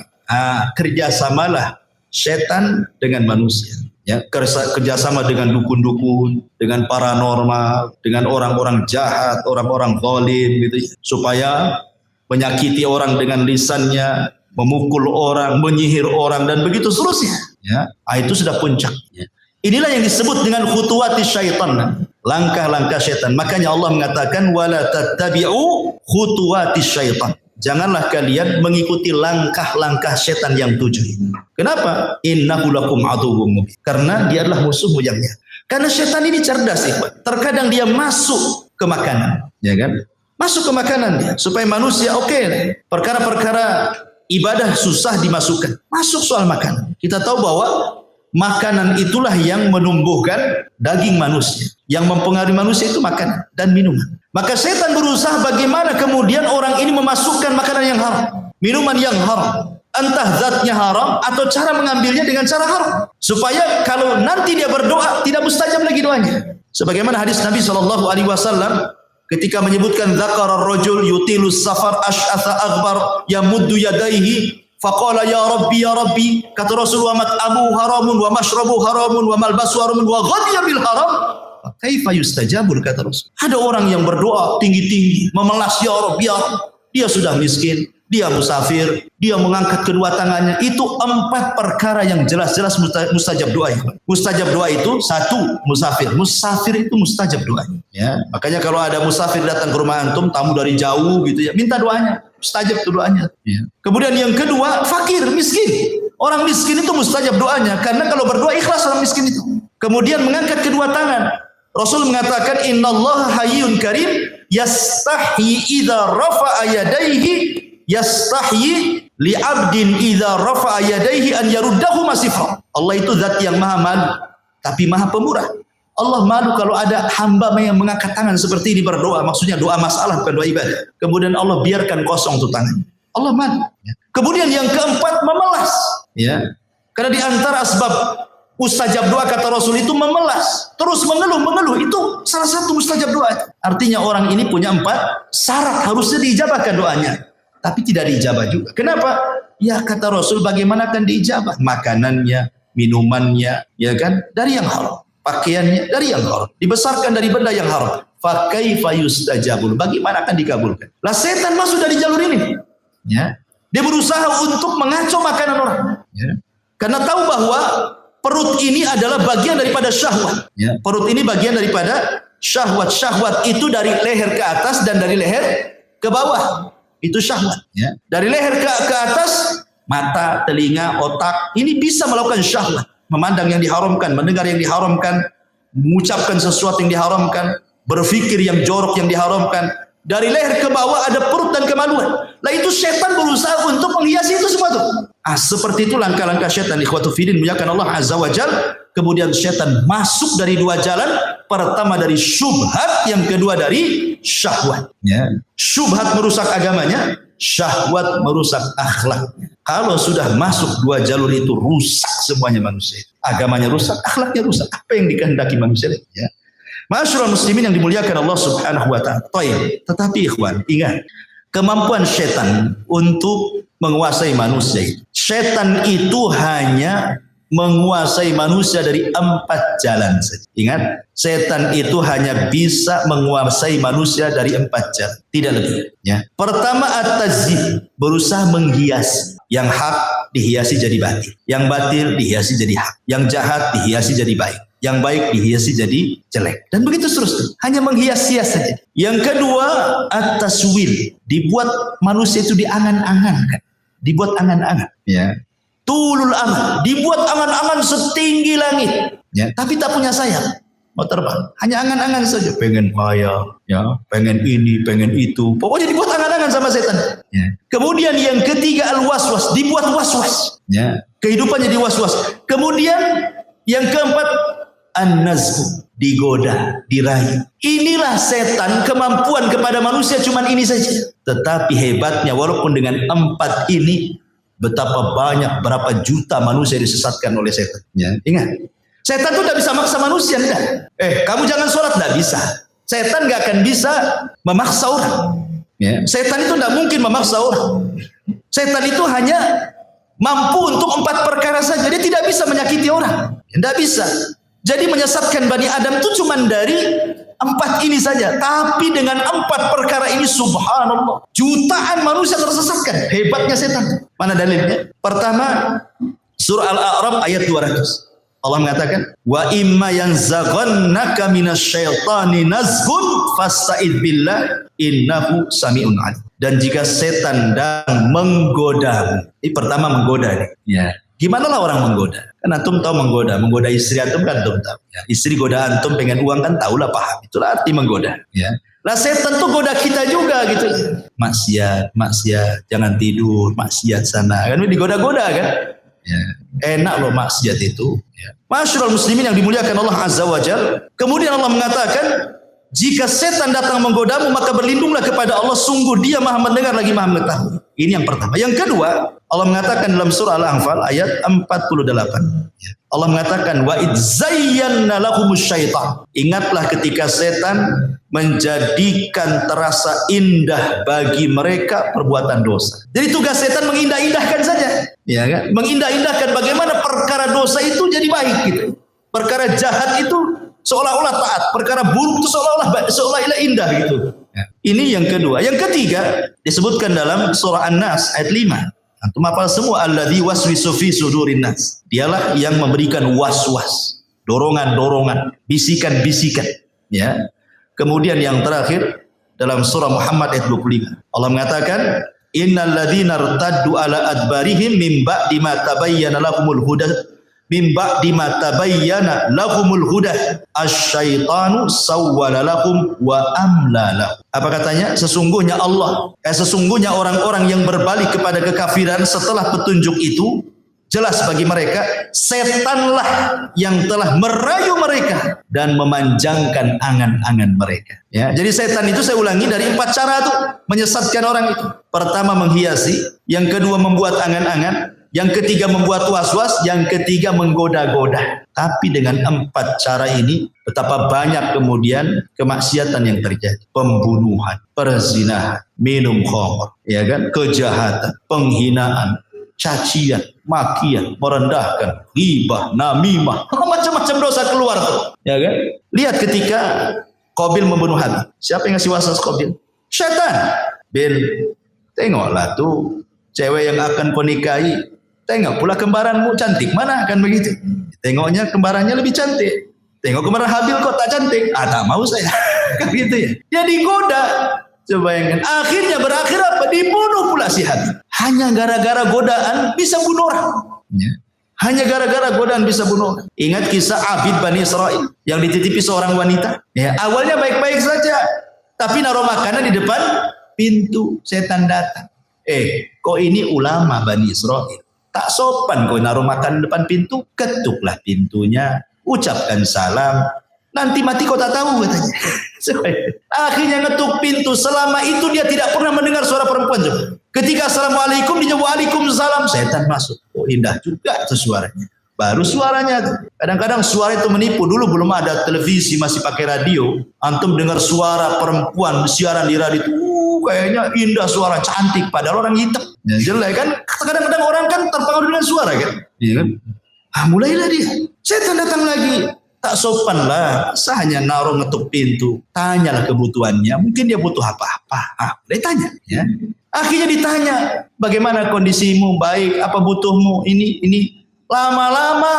S1: Kerjasamalah setan dengan manusia. Ya, kerjasama dengan dukun-dukun, dengan paranormal, dengan orang-orang jahat, orang-orang zalim gitu, supaya menyakiti orang dengan lisannya, memukul orang, menyihir orang, dan begitu seterusnya. Ya, itu sudah puncak. Ya. Inilah yang disebut dengan khutuwati syaitan, langkah-langkah syaitan. Makanya Allah mengatakan wala tattabi'u khutuwati syaitan. Janganlah kalian mengikuti langkah-langkah syaitan yang 7. Kenapa? Innahu lakum aduwwum mubin. Karena dia adalah musuhmu yang nyata. Karena syaitan ini cerdas, ikhwan. Terkadang dia masuk ke makanan, ya kan? Masuk ke makanan dia supaya manusia perkara-perkara ibadah susah dimasukkan. Masuk soal makanan. Kita tahu bahwa makanan itulah yang menumbuhkan daging manusia. Yang mempengaruhi manusia itu makanan dan minuman. Maka setan berusaha bagaimana kemudian orang ini memasukkan makanan yang haram, minuman yang haram. Entah zatnya haram atau cara mengambilnya dengan cara haram. Supaya kalau nanti dia berdoa tidak mustajab lagi doanya. Sebagaimana hadis Nabi SAW ketika menyebutkan dzakarar rajul yutilus safar asy'atha aghbar yamuddu yadayhi faqala ya rabbi, kata Rasulullah, mat'amu haramun wa mashrabu haramun wa malbasu haramun wa ghadiya bil haram, kaifa yustajabul, kata Rasul. Ada orang yang berdoa tinggi-tinggi, memelas, ya Rabb, ya Rabb. Dia sudah miskin, dia musafir, dia mengangkat kedua tangannya. Itu 4 perkara yang jelas-jelas mustajab doa. Mustajab doa itu 1, musafir. Musafir itu mustajab doanya. Ya, makanya kalau ada musafir datang ke rumah antum, tamu dari jauh gitu ya, minta doanya. Mustajab itu doanya. Ya. Kemudian yang kedua, fakir, miskin. Orang miskin itu mustajab doanya, karena kalau berdoa ikhlas orang miskin itu. Kemudian mengangkat kedua tangan. Rasul mengatakan innallaha hayyun karim yastahyi idza rafa'a yadayhi yastahyi li 'abdin idza rafa'a yadayhi an yaruddahu masifra. Allah itu zat yang maha malu tapi maha pemurah. Allah malu kalau ada hamba yang mengangkat tangan seperti ini berdoa, maksudnya doa masalah bukan doa ibadah. Kemudian Allah biarkan kosong tuh tangan. Allah malu. Kemudian yang keempat, memelas. Ya. Karena di antara asbab mustajab doa kata Rasul itu memelas, terus mengeluh, itu salah satu mustajab doa. Artinya orang ini punya 4 syarat harusnya diijabahkan doanya, tapi tidak diijabah juga. Kenapa? Ya kata Rasul, bagaimana akan diijabah? Makanannya, minumannya, ya kan, dari yang haram. Pakaiannya dari yang haram, dibesarkan dari benda yang haram. fa kaifa yustajabul, bagaimana akan dikabulkan? Lah setan masuk dari jalur ini. Ya. Dia berusaha untuk mengacau makanan orang. Ya. Karena tahu bahwa perut ini adalah bagian daripada syahwat. Ya. Perut ini bagian daripada syahwat. Syahwat itu dari leher ke atas dan dari leher ke bawah. Itu syahwat. Ya. Dari leher ke atas, mata, telinga, otak, ini bisa melakukan syahwat. Memandang yang diharamkan, mendengar yang diharamkan, mengucapkan sesuatu yang diharamkan, berpikir yang jorok yang diharamkan. Dari leher ke bawah ada perut dan kemaluan. Lah itu setan berusaha untuk menghiasi itu semua tuh. Seperti itu langkah-langkah setan. Ikhwatu fiddin, muliakan Allah Azza wa Jal. Kemudian setan masuk dari dua jalan. Pertama dari syubhat, yang kedua dari syahwat. Ya. Syubhat merusak agamanya, syahwat merusak akhlaknya. Kalau sudah masuk dua jalur itu, rusak semuanya manusia. Agamanya rusak, akhlaknya rusak. Apa yang dikehendaki manusia? Ya. Ma'asyiral muslimin yang dimuliakan Allah Subhanahu wa taala. Tetapi ikhwan, ingat, kemampuan setan untuk menguasai manusia. Setan itu hanya menguasai manusia dari 4 jalan saja. Ingat, setan itu hanya bisa menguasai manusia dari 4 jalan, tidak lebih. Ya. Pertama, at-tazyib, berusaha menghias. Yang hak dihiasi jadi batil, yang batil dihiasi jadi hak, yang jahat dihiasi jadi baik, yang baik dihiasi jadi jelek, dan begitu seterusnya. Hanya menghias-hias saja. Yang kedua, at-taswir, dibuat manusia itu diangan-angankan, dibuat angan-angan. Ya. Tulul amal, dibuat angan-angan setinggi langit, ya, tapi tak punya sayap, mau terbang, hanya angan-angan saja, pengen kaya, ya, pengen ini, pengen itu, pokoknya dibuat angan-angan sama setan. Ya. Kemudian yang ketiga al-waswas, dibuat waswas, ya, kehidupannya diwaswas. Kemudian yang keempat an-nazhu, digoda, dirayu. Inilah setan, kemampuan kepada manusia cuman ini saja. Tetapi hebatnya, walaupun dengan 4 ini, betapa banyak, berapa juta manusia disesatkan oleh setan. Ya. Ingat, setan itu tidak bisa maksa manusia, tidak. Kamu jangan sholat, tidak bisa. Setan nggak akan bisa memaksa orang. Ya. Setan itu tidak mungkin memaksa orang. Setan itu hanya mampu untuk 4 perkara saja. Dia tidak bisa menyakiti orang. Tidak bisa. Jadi menyesatkan Bani Adam itu cuma dari 4 ini saja. Tapi dengan 4 perkara ini, subhanallah, jutaan manusia tersesatkan. Hebatnya setan. Mana dalilnya? Pertama, surah Al-A'raf ayat 200. Allah mengatakan, wa imma yanzaghannaka minasyaitani nazghun fasta'id billah innahu sami'un alim. Dan jika setan sedang menggodamu, ini pertama menggoda nih. Ya. Gimana lah orang menggoda? Kan antum tahu menggoda istri antum kan antum tahu. Ya. Istri goda antum pengen uang kan tahulah, paham. Itulah arti menggoda. Ya. Lah setan tuh goda kita juga gitu. Maksiat, jangan tidur, maksiat sana. Kan digoda-goda kan? Ya. Enak loh maksiat itu. Ya. Ma'asyiral muslimin yang dimuliakan Allah Azza wa Jalla. Kemudian Allah mengatakan, jika setan datang menggodamu, maka berlindunglah kepada Allah, sungguh Dia Maha mendengar lagi Maha mengetahui. Ini yang pertama. Yang kedua, Allah mengatakan dalam surah Al-Anfal ayat 48. Ya. Allah mengatakan, wa idzayyana lahumus syaitan. Ingatlah ketika setan menjadikan terasa indah bagi mereka perbuatan dosa. Jadi tugas setan mengindah-indahkan saja, ya kan? Mengindah-indahkan bagaimana perkara dosa itu jadi baik gitu. Perkara jahat itu seolah-olah taat, perkara buruk itu seolah-olah indah gitu. Ya. Ini yang kedua. Yang ketiga disebutkan dalam surah An-Nas ayat 5. Antum hafal semua, alladzi waswisu fi sudurin nas. Dialah yang memberikan was-was, dorongan-dorongan, bisikan-bisikan, ya. Kemudian yang terakhir dalam surah Muhammad ayat 25. Allah mengatakan, innal ladzina irtaddu ala adbarihim min ba'di ma tabayyana lahumul huda asyaitanu sawwala lahum wa amla lahum. Apa katanya? Sesungguhnya orang-orang yang berbalik kepada kekafiran setelah petunjuk itu, jelas bagi mereka setanlah yang telah merayu mereka dan memanjangkan angan-angan mereka. Ya, jadi setan itu, saya ulangi, dari 4 cara itu menyesatkan orang itu. Pertama menghiasi, yang kedua membuat angan-angan, yang ketiga membuat was-was, yang ketiga menggoda-goda. Tapi dengan 4 cara ini, betapa banyak kemudian kemaksiatan yang terjadi. Pembunuhan, perzinahan, minum khamr, ya kan? Kejahatan, penghinaan, cacian, makian, merendahkan, ghibah, namimah, macam-macam dosa keluar tuh, ya kan? Lihat ketika Qabil membunuh Habil. Siapa yang ngasih waswas Qabil? Syaitan. Bil, tengoklah tuh cewek yang akan kau nikahi. Tengok pula kembaranmu cantik. Mana akan begitu? Tengoknya kembarannya lebih cantik. Tengok kembaran Habil kok tak cantik. Tak mau saya. Kan gitu ya. Dia digoda. Coba bayangkan. Akhirnya berakhir apa? Dibunuh pula si Habil. Hanya gara-gara godaan bisa bunuh orang. Ya. Hanya gara-gara godaan bisa bunuh orang. Ingat kisah Abid Bani Israel yang dititipi seorang wanita. Ya, awalnya baik-baik saja. Tapi naruh makanan di depan pintu. Setan datang. Kok ini ulama Bani Israel? Tak sopan kau naruh makan depan pintu, ketuklah pintunya, ucapkan salam, nanti mati kau tak tahu katanya. Akhirnya ngetuk pintu, selama itu dia tidak pernah mendengar suara perempuan. Ketika assalamualaikum, dia waalaikumsalam, setan masuk. Oh indah juga itu suaranya. Baru suaranya. Kadang-kadang suara itu menipu. Dulu belum ada televisi, masih pakai radio. Antum dengar suara perempuan siaran di radio itu. Kayaknya indah suara cantik padahal orang hitam. Ya, jelek kan? Kadang-kadang orang kan terpengaruh dengan suara kan? Iya kan? Mulailah dia. Setan datang lagi. Tak sopan lah. Hanya naruh ngetuk pintu. Tanyalah kebutuhannya. Mungkin dia butuh apa-apa. Dia tanya. Ya. Akhirnya ditanya. Bagaimana kondisimu? Baik. Apa butuhmu? Ini. Lama-lama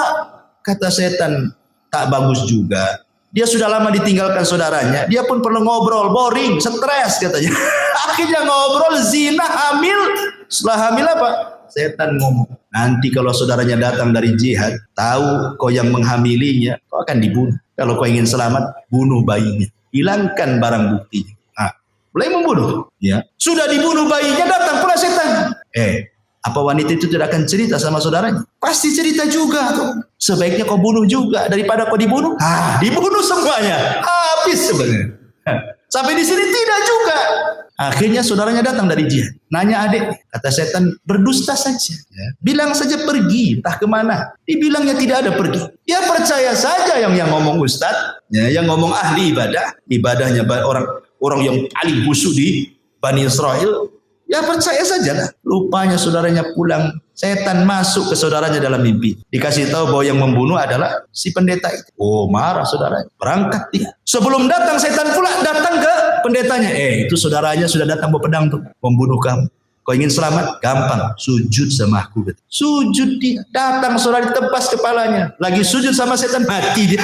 S1: kata setan. Tak bagus juga. Dia sudah lama ditinggalkan saudaranya. Dia pun perlu ngobrol. Boring. Stres katanya. Akhirnya ngobrol, zina, hamil. Setelah hamil apa? Setan ngomong. Nanti kalau saudaranya datang dari jihad, tahu kau yang menghamilinya, kau akan dibunuh. Kalau kau ingin selamat, bunuh bayinya. Hilangkan barang buktinya. Mulai membunuh. Ya. Sudah dibunuh bayinya, datang pula setan. Apa wanita itu tidak akan cerita sama saudaranya? Pasti cerita juga tuh. Sebaiknya kau bunuh juga daripada kau dibunuh. Dibunuh semuanya. Habis sebenarnya. Sampai di sini tidak juga. Akhirnya saudaranya datang dari jihad. Nanya adik, kata setan, berdusta saja. Ya. Bilang saja pergi, entah kemana. Dibilangnya tidak ada pergi. Ya percaya saja yang ngomong ustaz, ya, yang ngomong ahli ibadah. Ibadahnya orang yang paling khusyuk di Bani Israel. Ya percaya saja lah. Rupanya saudaranya pulang. Setan masuk ke saudaranya dalam mimpi. Dikasih tahu bahwa yang membunuh adalah si pendeta itu. Oh marah saudaranya. Berangkat dia. Sebelum datang setan pula datang ke pendetanya. Itu saudaranya sudah datang bawa pedang tuh. Membunuh kamu. Kau ingin selamat? Gampang. Sujud sama aku. Sujud dia. Datang saudara ditebas kepalanya. Lagi sujud sama setan mati dia.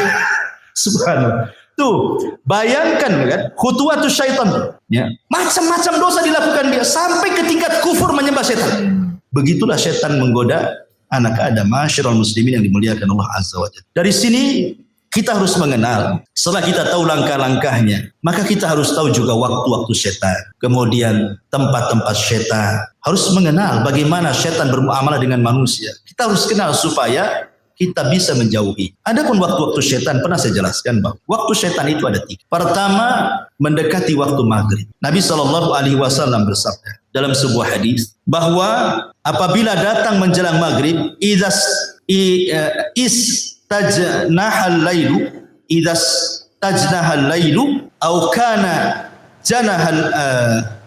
S1: Subhanallah. Tuh, bayangkan kan, khutuwatus syaitan. Ya. Macam-macam dosa dilakukan dia sampai ke tingkat kufur menyembah setan. Begitulah setan menggoda anak Adam, masyiral muslimin yang dimuliakan Allah Azza wa Jalla. Dari sini kita harus mengenal. Setelah kita tahu langkah-langkahnya, maka kita harus tahu juga waktu-waktu setan. Kemudian tempat-tempat setan. Harus mengenal bagaimana setan bermuamalah dengan manusia. Kita harus kenal supaya kita bisa menjauhi. Adapun waktu-waktu setan pernah saya jelaskan bahwa waktu setan itu ada 3. Pertama, mendekati waktu maghrib. Nabi SAW bersabda dalam sebuah hadis bahwa apabila datang menjelang maghrib, istajnahal lailu,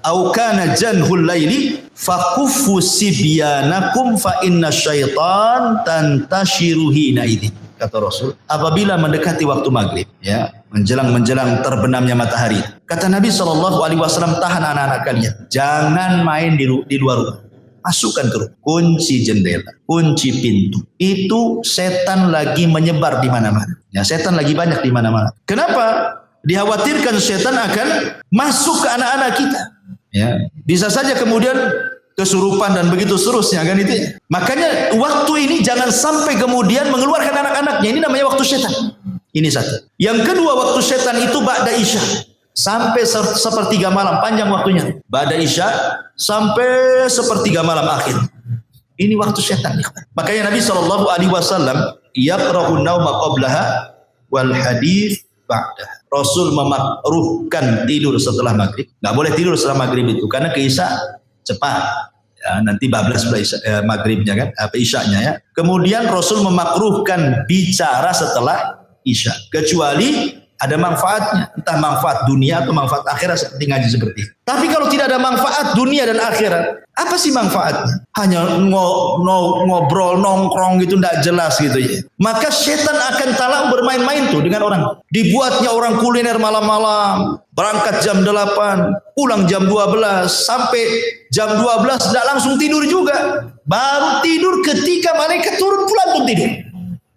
S1: au kana janhul laili faquffu sibyanakum fa inna syaitan tantashiru hina idzin. Kata Rasul, apabila mendekati waktu maghrib, ya, menjelang terbenamnya matahari, kata Nabi SAW, tahan anak-anak kalian, jangan main di luar rumah, masukkan ke rumah, kunci jendela, kunci pintu. Itu setan lagi menyebar di mana-mana. Ya, setan lagi banyak di mana-mana. Kenapa? Dikhawatirkan setan akan masuk ke anak-anak kita. Ya, bisa saja kemudian kesurupan dan begitu seterusnya kan itu. Makanya waktu ini jangan sampai kemudian mengeluarkan anak-anaknya. Ini namanya waktu setan. Ini satu. Yang kedua, waktu setan itu ba'da isya sampai sepertiga malam, panjang waktunya. Ba'da isya sampai sepertiga malam akhir. Ini waktu setan. Makanya Nabi SAW yaqra'un nauma qablaha wal hadits ba'daha. Rasul memakruhkan tidur setelah maghrib. Nggak boleh tidur setelah maghrib itu karena ke isya cepat. Ya, nanti bablas maghribnya kan, isyanya ya. Kemudian Rasul memakruhkan bicara setelah isya, kecuali ada manfaatnya, entah manfaat dunia atau manfaat akhirat seperti ngaji seperti ini. Tapi kalau tidak ada manfaat dunia dan akhirat, apa sih manfaatnya? Hanya ngobrol, nongkrong gitu, tidak jelas gitu ya. Maka setan akan talang bermain-main tuh dengan orang. Dibuatnya orang kuliner malam-malam, berangkat jam 8, pulang jam 12, sampai jam 12 tidak langsung tidur juga. Baru tidur ketika malaikat turun pulang pun tidur.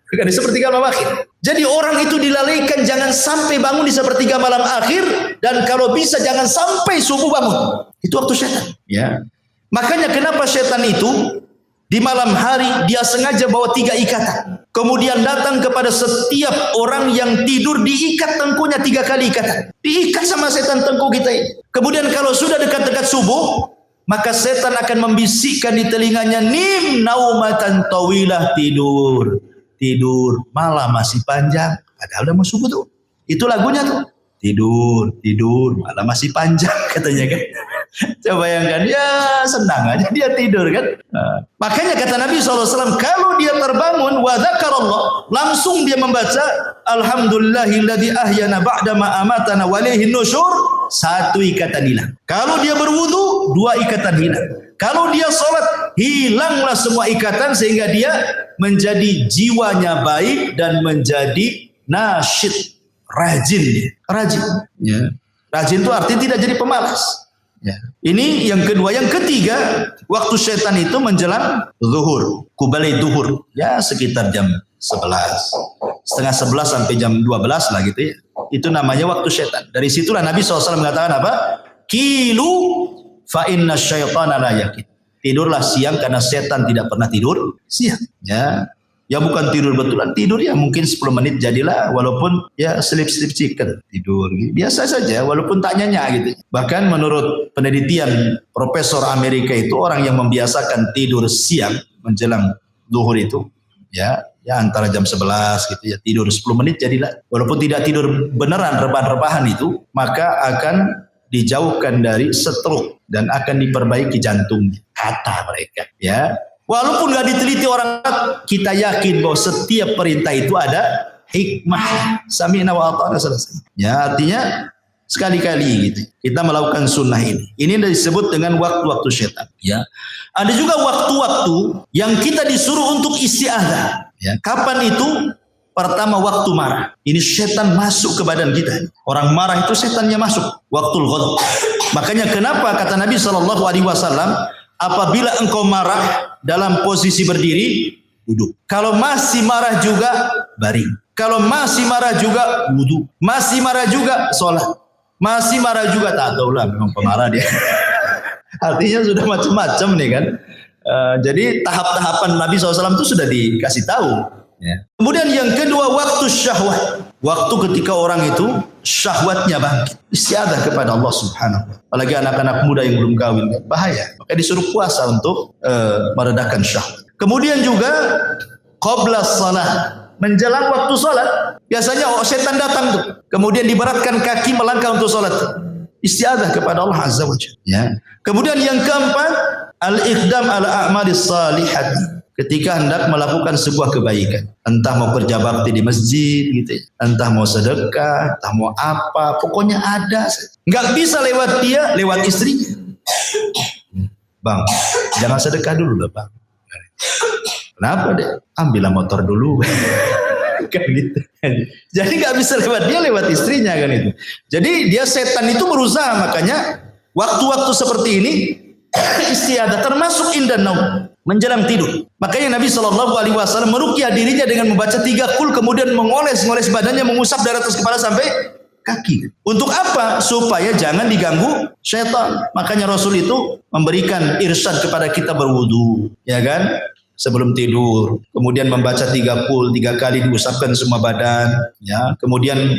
S1: Bukan di sepertiga malam akhir. Jadi orang itu dilalaikan jangan sampai bangun di sepertiga malam akhir, dan kalau bisa jangan sampai subuh bangun. Itu waktu setan. Ya. Makanya kenapa setan itu di malam hari dia sengaja bawa 3 ikatan. Kemudian datang kepada setiap orang yang tidur, diikat tengkunya 3 kali ikatan. Diikat sama setan tengku kita ini. Kemudian kalau sudah dekat-dekat subuh, maka setan akan membisikkan di telinganya, nim naumatan tawilah, tidur, malam masih panjang, padahal udah mau subuh tuh. Itu lagunya tuh. Tidur, malam masih panjang katanya kan. Coba bayangkan, ya senang aja dia tidur kan. Makanya kata Nabi SAW, kalau dia terbangun, wa dzakarallah, langsung dia membaca, alhamdulillahilladzi ahyana ba'dama amatana wa ilaihin nusyur, 1 ikatan hilang. Kalau dia berwudu, 2 ikatan hilang. Kalau dia sholat, hilanglah semua ikatan sehingga dia menjadi jiwanya baik dan menjadi nasyid, rajin. Ya. Rajin itu artinya tidak jadi pemalas. Ya. Ini yang kedua. Yang ketiga, waktu setan itu menjelang zuhur, kubalai zuhur, ya sekitar jam 11, setengah 11 sampai jam 12 lah gitu ya. Itu namanya waktu setan. Dari situlah Nabi SAW mengatakan apa? Kilu fa inna syaitana la yakin. Tidurlah siang karena setan tidak pernah tidur siang. Ya bukan tidur betulan, tidur ya mungkin 10 menit jadilah, walaupun ya sleep chicken, tidur gitu. Biasa saja walaupun tak nyenyak gitu. Bahkan menurut penelitian Profesor Amerika itu, orang yang membiasakan tidur siang menjelang zuhur itu ya antara jam 11 gitu ya, tidur 10 menit jadilah, walaupun tidak tidur beneran rebahan-rebahan itu, maka akan dijauhkan dari stroke dan akan diperbaiki jantungnya, kata mereka ya. Walaupun nggak diteliti orang, kita yakin bahwa setiap perintah itu ada hikmah. Sami'na wa ata'na selesai. Ya, artinya sekali-kali gitu kita melakukan sunnah ini. Ini disebut dengan waktu-waktu setan. Ya, ada juga waktu-waktu yang kita disuruh untuk isti'adzah. Ya, kapan itu? Pertama, waktu marah. Ini setan masuk ke badan kita. Orang marah itu setannya masuk. Waktul ghadab. Makanya kenapa kata Nabi SAW, apabila engkau marah dalam posisi berdiri, duduk. Kalau masih marah juga, baring. Kalau masih marah juga, wudu. Masih marah juga, sholat. Masih marah juga, tak tahu lah, memang pemarah dia. Artinya sudah macam-macam nih kan. Jadi tahap-tahapan Nabi SAW itu sudah dikasih tahu. Ya. Kemudian yang kedua, waktu syahwat. Waktu ketika orang itu syahwatnya bangkit, istiadah kepada Allah Subhanahu wa ta'ala. Apalagi anak-anak muda yang belum kawin, bahaya. Maka disuruh puasa untuk meredakan syahwat. Kemudian juga qabla shalah, menjelang waktu salat. Biasanya setan datang tuh. Kemudian diberatkan kaki melangkah untuk salat. Istiadah kepada Allah Azza wa Jalla. Ya. Kemudian yang keempat, al-iqdam ala a'malis salihati. Ketika hendak melakukan sebuah kebaikan, entah mau kerja bakti di masjid gitu ya, entah mau sedekah, entah mau apa, pokoknya ada. Nggak bisa lewat dia, lewat istrinya. Bang, jangan sedekah dulu lah bang. Kenapa deh? Ambillah motor dulu. Kan gitu. Jadi nggak bisa lewat dia, lewat istrinya kan itu. Jadi dia setan itu berusaha, makanya waktu-waktu seperti ini istiadah termasuk indah naum, menjelang tidur. Makanya Nabi SAW meruqyah dirinya dengan membaca 3 qul, kemudian mengoles-ngoles badannya, mengusap dari atas kepala sampai kaki. Untuk apa? Supaya jangan diganggu syaitan. Makanya Rasul itu memberikan irsyad kepada kita berwudu, ya kan? Sebelum tidur. Kemudian membaca 3 qul, 3 kali diusapkan semua badan, ya. Kemudian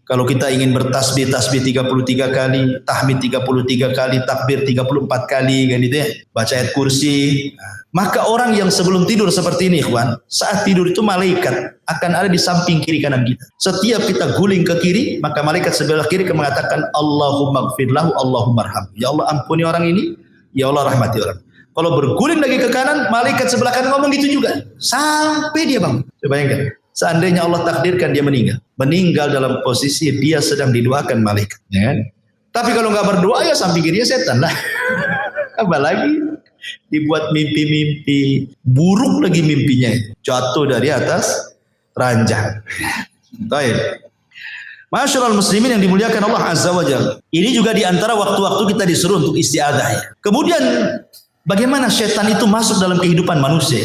S1: kalau kita ingin bertasbih, tasbih 33 kali, tahmid 33 kali, takbir 34 kali, kan itu ya. Baca ayat kursi. Maka orang yang sebelum tidur seperti ini, ikhwan, saat tidur itu malaikat akan ada di samping kiri kanan kita. Setiap kita guling ke kiri, maka malaikat sebelah kiri akan mengatakan, Allahumma gfirlahu, Allahumma arham. Ya Allah ampuni orang ini, ya Allah rahmati orang. Kalau berguling lagi ke kanan, malaikat sebelah kanan ngomong gitu juga. Sampai dia bangun. Coba bayangkan. Seandainya Allah takdirkan dia meninggal dalam posisi dia sedang didoakan malaikat, ya kan? Tapi kalau nggak berdoa ya sampingnya setan lah. Apalagi dibuat mimpi-mimpi buruk lagi mimpinya, jatuh dari atas ranjang. Baik. Masyaallah muslimin yang dimuliakan Allah Azza wa Jalla. Ini juga di antara waktu-waktu kita disuruh untuk isti'adzah. Kemudian bagaimana setan itu masuk dalam kehidupan manusia?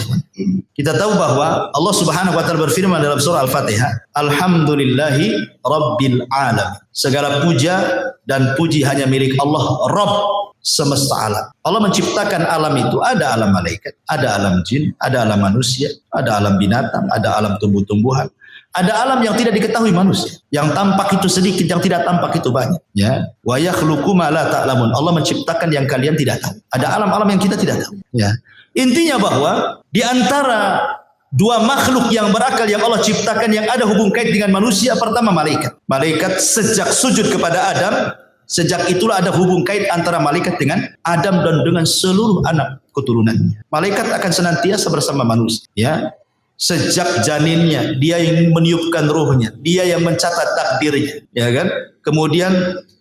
S1: Kita tahu bahwa Allah Subhanahu wa taala berfirman dalam surah Al-Fatihah, Alhamdulillahi Rabbil Alamin. Segala puja dan puji hanya milik Allah, Rabb semesta alam. Allah menciptakan alam itu, ada alam malaikat, ada alam jin, ada alam manusia, ada alam binatang, ada alam tumbuh-tumbuhan. Ada alam yang tidak diketahui manusia. Yang tampak itu sedikit, yang tidak tampak itu banyak. Ya. Wa yakhluqu ma la ta'lamun. Allah menciptakan yang kalian tidak tahu. Ada alam-alam yang kita tidak tahu. Ya. Intinya bahwa di antara dua makhluk yang berakal yang Allah ciptakan yang ada hubung kait dengan manusia, pertama malaikat. Malaikat sejak sujud kepada Adam, sejak itulah ada hubung kait antara malaikat dengan Adam dan dengan seluruh anak keturunannya. Malaikat akan senantiasa bersama manusia. Ya. Sejak janinnya, dia yang meniupkan ruhnya, dia yang mencatat takdirnya, ya kan? Kemudian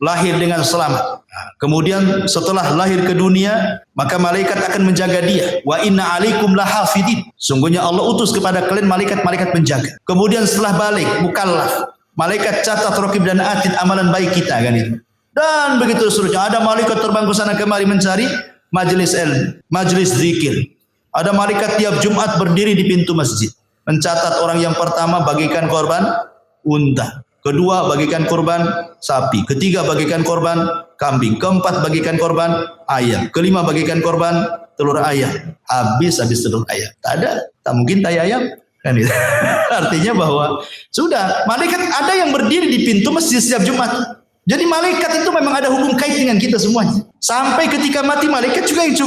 S1: lahir dengan selamat. Kemudian setelah lahir ke dunia, maka malaikat akan menjaga dia. Wa inna alaikum lahafidin. Sungguhnya Allah utus kepada kalian malaikat-malaikat penjaga. Kemudian setelah balik, mukallaf, malaikat catat, raqib dan atid amalan baik kita, kan itu. Dan begitu seterusnya. Ada malaikat terbang ke sana kemari mencari majelis ilmu, majelis zikir. Ada malaikat tiap Jumat berdiri di pintu masjid, mencatat orang yang pertama bagikan korban unta, kedua bagikan korban sapi, ketiga bagikan korban kambing, keempat bagikan korban ayam, kelima bagikan korban telur ayam. Habis telur ayam. Tak mungkin tai ayam. Kan itu. Artinya bahwa sudah malaikat ada yang berdiri di pintu masjid setiap Jumat. Jadi malaikat itu memang ada hubung kait dengan kita semuanya. Sampai ketika mati malaikat juga yang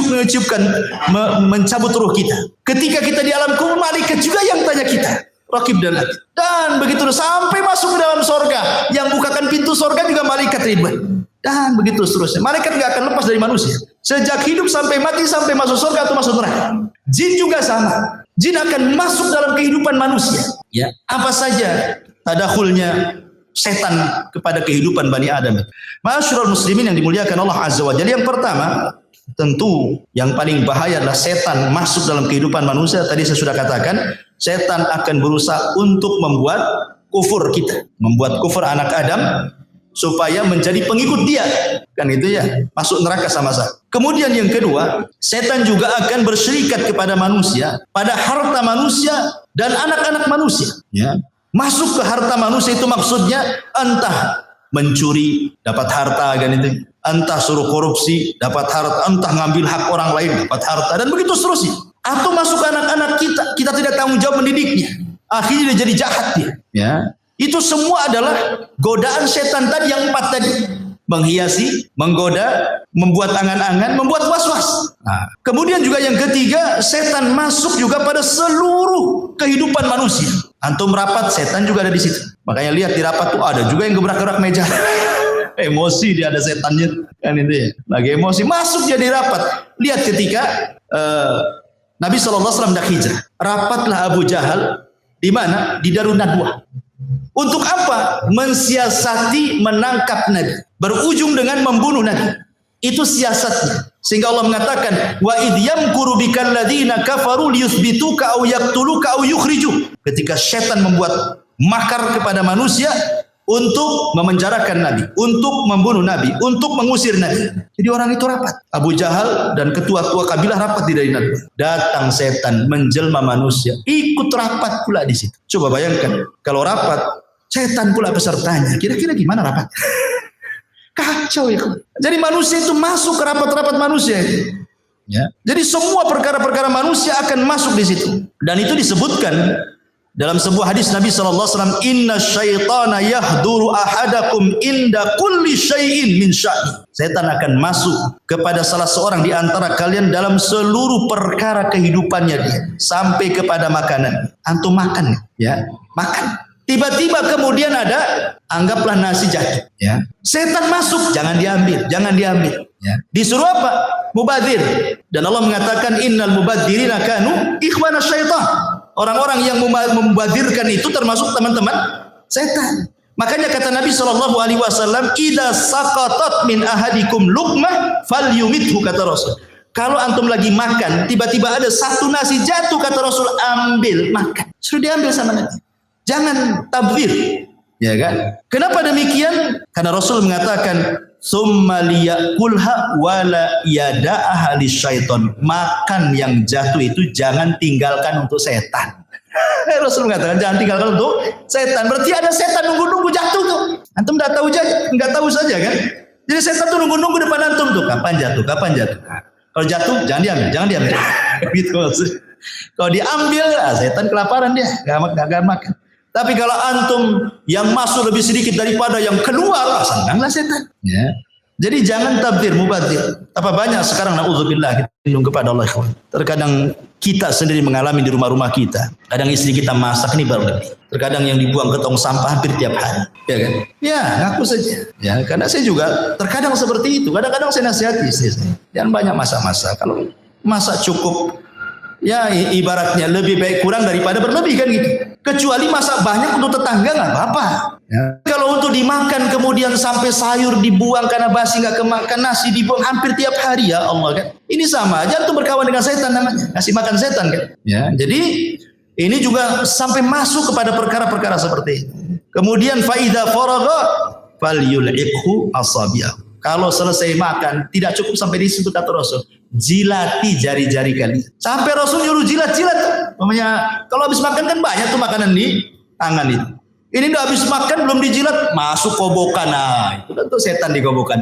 S1: mencabut ruh kita. Ketika kita di alam kubur malaikat juga yang tanya kita. Raqib dan atid. Dan begitu sampai masuk ke dalam sorga. Yang bukakan pintu sorga juga malaikat Ridwan. Dan begitu seterusnya. Malaikat gak akan lepas dari manusia. Sejak hidup sampai mati, sampai masuk sorga atau masuk neraka. Jin juga sama. Jin akan masuk dalam kehidupan manusia. Ya, apa saja tadakhulnya setan kepada kehidupan Bani Adam. Ma'asyiral muslimin yang dimuliakan Allah Azza wa Jalla. Yang pertama, tentu yang paling bahaya adalah setan masuk dalam kehidupan manusia. Tadi saya sudah katakan, setan akan berusaha untuk membuat kufur kita, membuat kufur anak Adam supaya menjadi pengikut dia. Kan itu ya, masuk neraka sama-sama. Kemudian yang kedua, setan juga akan bersyirik kepada manusia, pada harta manusia dan anak-anak manusia, ya. Masuk ke harta manusia itu maksudnya entah mencuri dapat harta, kan itu, entah suruh korupsi dapat harta, entah ngambil hak orang lain dapat harta, dan begitu seterusnya. Atau masuk ke anak-anak kita tidak tanggung jawab mendidiknya, akhirnya dia jadi jahat dia. Ya, itu semua adalah godaan setan tadi yang 4 tadi. Menghiasi, menggoda, membuat angan-angan, membuat was-was. Nah, kemudian juga yang ketiga, setan masuk juga pada seluruh kehidupan manusia. Antum rapat, setan juga ada di situ. Makanya lihat di rapat tuh ada juga yang gebrak-gebrak meja. Emosi dia, ada setannya, kan itu ya. Lagi emosi masuk jadi rapat. Lihat ketika Nabi SAW dah hijrah, rapatlah Abu Jahal di mana? Di Darun Nadwah. Untuk apa? Mensiasati menangkap Nabi. Berujung dengan membunuh Nabi. Itu siasatnya. Sehingga Allah mengatakan, wa idh yamkuru bikal ladzina kafaru liyuthbituka aw yaqtuluka aw yukhrijuk. Ketika setan membuat makar kepada manusia untuk memenjarakan Nabi, untuk membunuh Nabi, untuk mengusir Nabi. Jadi orang itu rapat. Abu Jahal dan ketua-tua kabilah rapat di Darun Nadwah. Datang setan menjelma manusia, ikut rapat pula di situ. Coba bayangkan kalau rapat setan pula pesertanya. Kira-kira gimana rapat? Kacau ya. Jadi manusia itu masuk ke rapat-rapat manusia itu. Ya. Jadi semua perkara-perkara manusia akan masuk di situ. Dan itu disebutkan dalam sebuah hadis Nabi SAW, inna syaitana yahduru ahadakum inda kulli syai'in min sya'ni. Setan akan masuk kepada salah seorang di antara kalian dalam seluruh perkara kehidupannya dia. Sampai kepada makanan. Antum makan ya, makan. Tiba-tiba kemudian ada, anggaplah nasi jatuh. Ya. Setan masuk, jangan diambil, jangan diambil. Ya. Disuruh apa? Mubadzir. Dan Allah mengatakan, innal mubadzirina kanu ikhwana syaitan. Orang-orang yang membadirkan itu termasuk teman-teman setan. Makanya kata Nabi SAW, "Idza saqatat min ahadikum luqmah falyumithu," kata Rasul. Kalau antum lagi makan, tiba-tiba ada satu nasi jatuh, kata Rasul, ambil, makan. Suruh diambil sama Nabi. Jangan tabdzir. Ya kan? Kenapa demikian? Karena Rasul mengatakan, "Tsumma liyakulha wala yada'aha lisyaiton." Makan yang jatuh itu jangan tinggalkan untuk setan. Rasul mengatakan jangan tinggalkan untuk setan. Berarti ada setan nunggu-nunggu jatuh tuh. Antum enggak tahu saja kan? Jadi setan tuh nunggu-nunggu depan antum tuh, kapan jatuh. Nah, kalau jatuh jangan diambil. Gitu maksudnya. Kalau diambil, setan kelaparan dia, enggak makan. Tapi kalau antum yang masuk lebih sedikit daripada yang keluar, senanglah setan. Ya. Jadi jangan tabdzir, mubadzir. Apa banyak sekarang, na'udzubillah, kita lindung kepada Allah. Terkadang kita sendiri mengalami di rumah-rumah kita. Kadang istri kita masak ini baru lebih. Terkadang yang dibuang ke tong sampah hampir tiap hari. Ya kan? Ya, ngaku saja. Ya, karena saya juga terkadang seperti itu. Kadang-kadang saya nasihati istri saya. Jangan banyak masak-masak. Kalau masak cukup, ya ibaratnya lebih baik kurang daripada berlebih kan gitu. Kecuali masak banyak untuk tetangga nggak apa-apa. Ya. Kalau untuk dimakan kemudian sampai sayur dibuang karena basi nggak kemakan, nasi dibuang hampir tiap hari, ya Allah kan. Ini sama aja tuh berkawan dengan setan namanya, ngasih makan setan kan. Ya, jadi ini juga sampai masuk kepada perkara-perkara seperti ini. Kemudian faida faragha falyul'ibhu asabi'ahu. Kalau selesai makan tidak cukup sampai di situ kata Rasul, jilati jari-jari kalian. Sampai Rasul nyuruh jilat-jilat. Namanya kalau habis makan kan banyak tuh makanan di tangan itu. Ini udah habis makan belum dijilat, masuk kobokan. Nah, itu tentu setan di kobokan.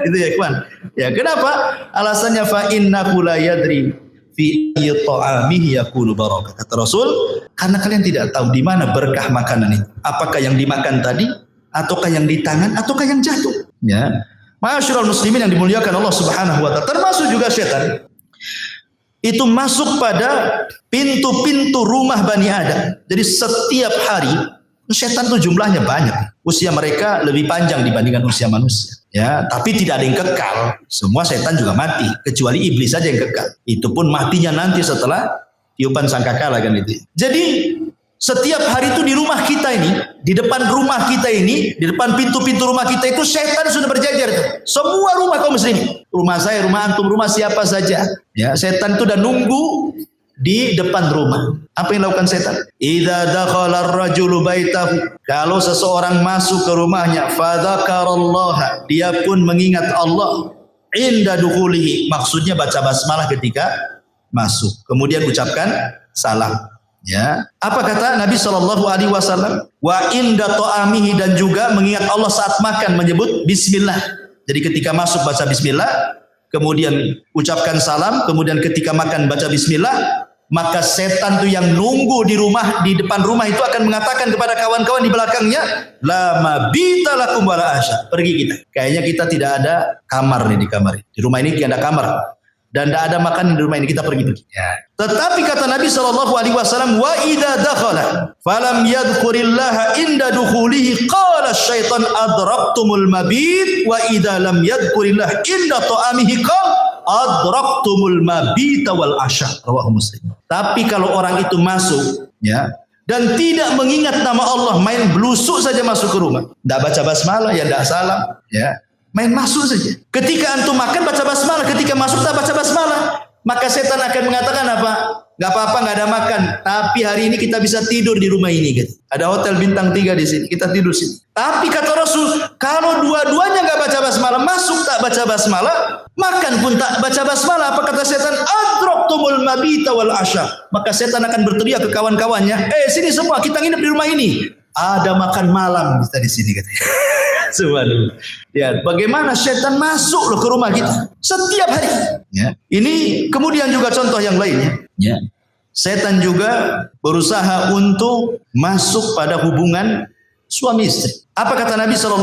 S1: Itu ya, kawan. Ya, kenapa? Alasannya fa innahu la yadri fi ta'amihi yakunu barakah. Kata Rasul, karena kalian tidak tahu di mana berkah makanan itu. Apakah yang dimakan tadi, ataukah yang di tangan, ataukah yang jatuh. Ya. Ma'asyiral muslimin yang dimuliakan Allah Subhanahu wa taala, termasuk juga setan. Itu masuk pada pintu-pintu rumah Bani Adam. Jadi setiap hari setan itu jumlahnya banyak. Usia mereka lebih panjang dibandingkan usia manusia. Ya, tapi tidak ada yang kekal. Semua setan juga mati, kecuali iblis saja yang kekal. Itu pun matinya nanti setelah tiupan sangkakala kan itu. Jadi setiap hari itu di rumah kita ini, di depan rumah kita ini, di depan pintu-pintu rumah kita itu setan sudah berjajar tuh. Semua rumah kaum muslimin. Rumah saya, rumah antum, rumah siapa saja. Ya, setan itu udah nunggu di depan rumah. Apa yang dilakukan setan? Idza dakhala ar-rajulu baitahu. Kalau seseorang masuk ke rumahnya, fadzakarallaha, dia pun mengingat Allah inda dukhulihi. Maksudnya baca basmalah ketika masuk. Kemudian ucapkan salam. Ya, apa kata Nabi SAW? Wa inda ta'amihi, dan juga mengingat Allah saat makan menyebut bismillah. Jadi ketika masuk baca bismillah, kemudian ucapkan salam, kemudian ketika makan baca bismillah, maka setan tuh yang nunggu di rumah, di depan rumah itu akan mengatakan kepada kawan-kawan di belakangnya, la mabita lakum wala asya. Pergi kita. Kayaknya kita tidak ada kamar nih di kamar. Di rumah ini tidak ada kamar. Dan tidak ada makan di rumah ini, kita pergi. Ya. Tetapi kata Nabi SAW, wa idza dakhala falam yadhkurillaha inda dukhulihi qala syaitan adraktumul mabit wa idza lam yadhkurillah inda ta'amihi qala adraktumul mabita wal asya. Rawahu Muslim. Tapi kalau orang itu masuk, ya, dan tidak mengingat nama Allah, main blusuk saja masuk ke rumah, tidak baca basmalah, ya tidak salam, ya, main masuk saja. Ketika antum makan baca basmalah, ketika masuk tak baca basmalah, maka setan akan mengatakan apa? Gak apa-apa, gak ada makan, tapi hari ini kita bisa tidur di rumah ini. Gitu. Ada hotel bintang 3 di sini, kita tidur sini. Tapi kata Rasul, kalau dua-duanya gak baca basmalah, masuk tak baca basmalah, makan pun tak baca basmalah, apa kata setan? Adraktumul mabita wal asya. Maka setan akan berteriak ke kawan-kawannya, sini semua, kita nginep di rumah ini. Ada makan malam kita di sini katanya. Subhanallah. Ya, bagaimana setan masuk loh ke rumah kita setiap hari. Ya. Ini kemudian juga contoh yang lainnya. Ya. Setan juga berusaha untuk masuk pada hubungan suami istri. Apa kata Nabi SAW?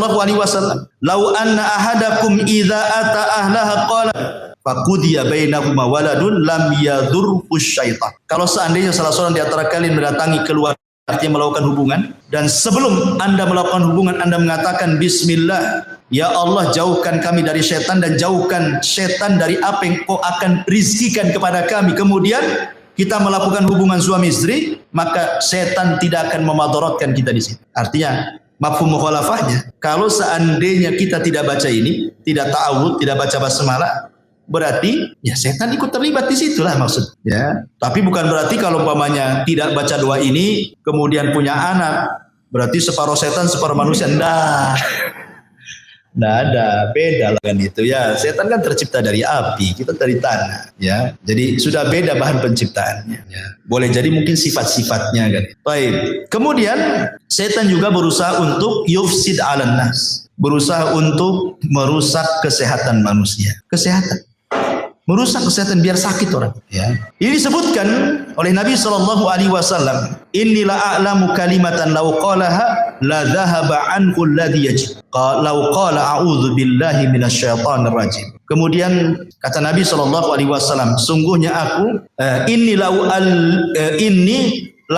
S1: Lau anna ahadakum idza ata ahlaha qala faqudiya bainahuma waladun lam yadurhu syaitan. Kalau seandainya salah seorang di antara kalian mendatangi keluarga, artinya melakukan hubungan, dan sebelum anda melakukan hubungan anda mengatakan bismillah, ya Allah jauhkan kami dari setan dan jauhkan setan dari apa yang kau akan rizkikan kepada kami. Kemudian kita melakukan hubungan suami istri, maka setan tidak akan memadaratkan kita di situ. Artinya, mafhum mukhalafahnya, kalau seandainya kita tidak baca ini, tidak ta'awud, tidak baca basmalah, berarti ya setan ikut terlibat di situlah maksud. Ya, tapi bukan berarti kalau umpamanya tidak baca doa ini, kemudian punya anak, berarti separuh setan, separuh manusia. Nggak ada, beda lah kan itu ya. Setan kan tercipta dari api, kita dari tanah ya. Jadi sudah beda bahan penciptaannya ya. Boleh jadi mungkin sifat-sifatnya kan. Baik. Kemudian setan juga berusaha untuk yufsid 'alan nas. Berusaha untuk merusak kesehatan manusia. Kesehatan. Merusak kesehatan biar sakit orang ya. Ini disebutkan oleh Nabi SAW, inni la a'lamu kalimatan law qalaha la dhahaba anhu alladhi yajid law qala a'udzu billahi minasyaitonir rajim. Kemudian kata Nabi SAW, sungguhnya aku inni la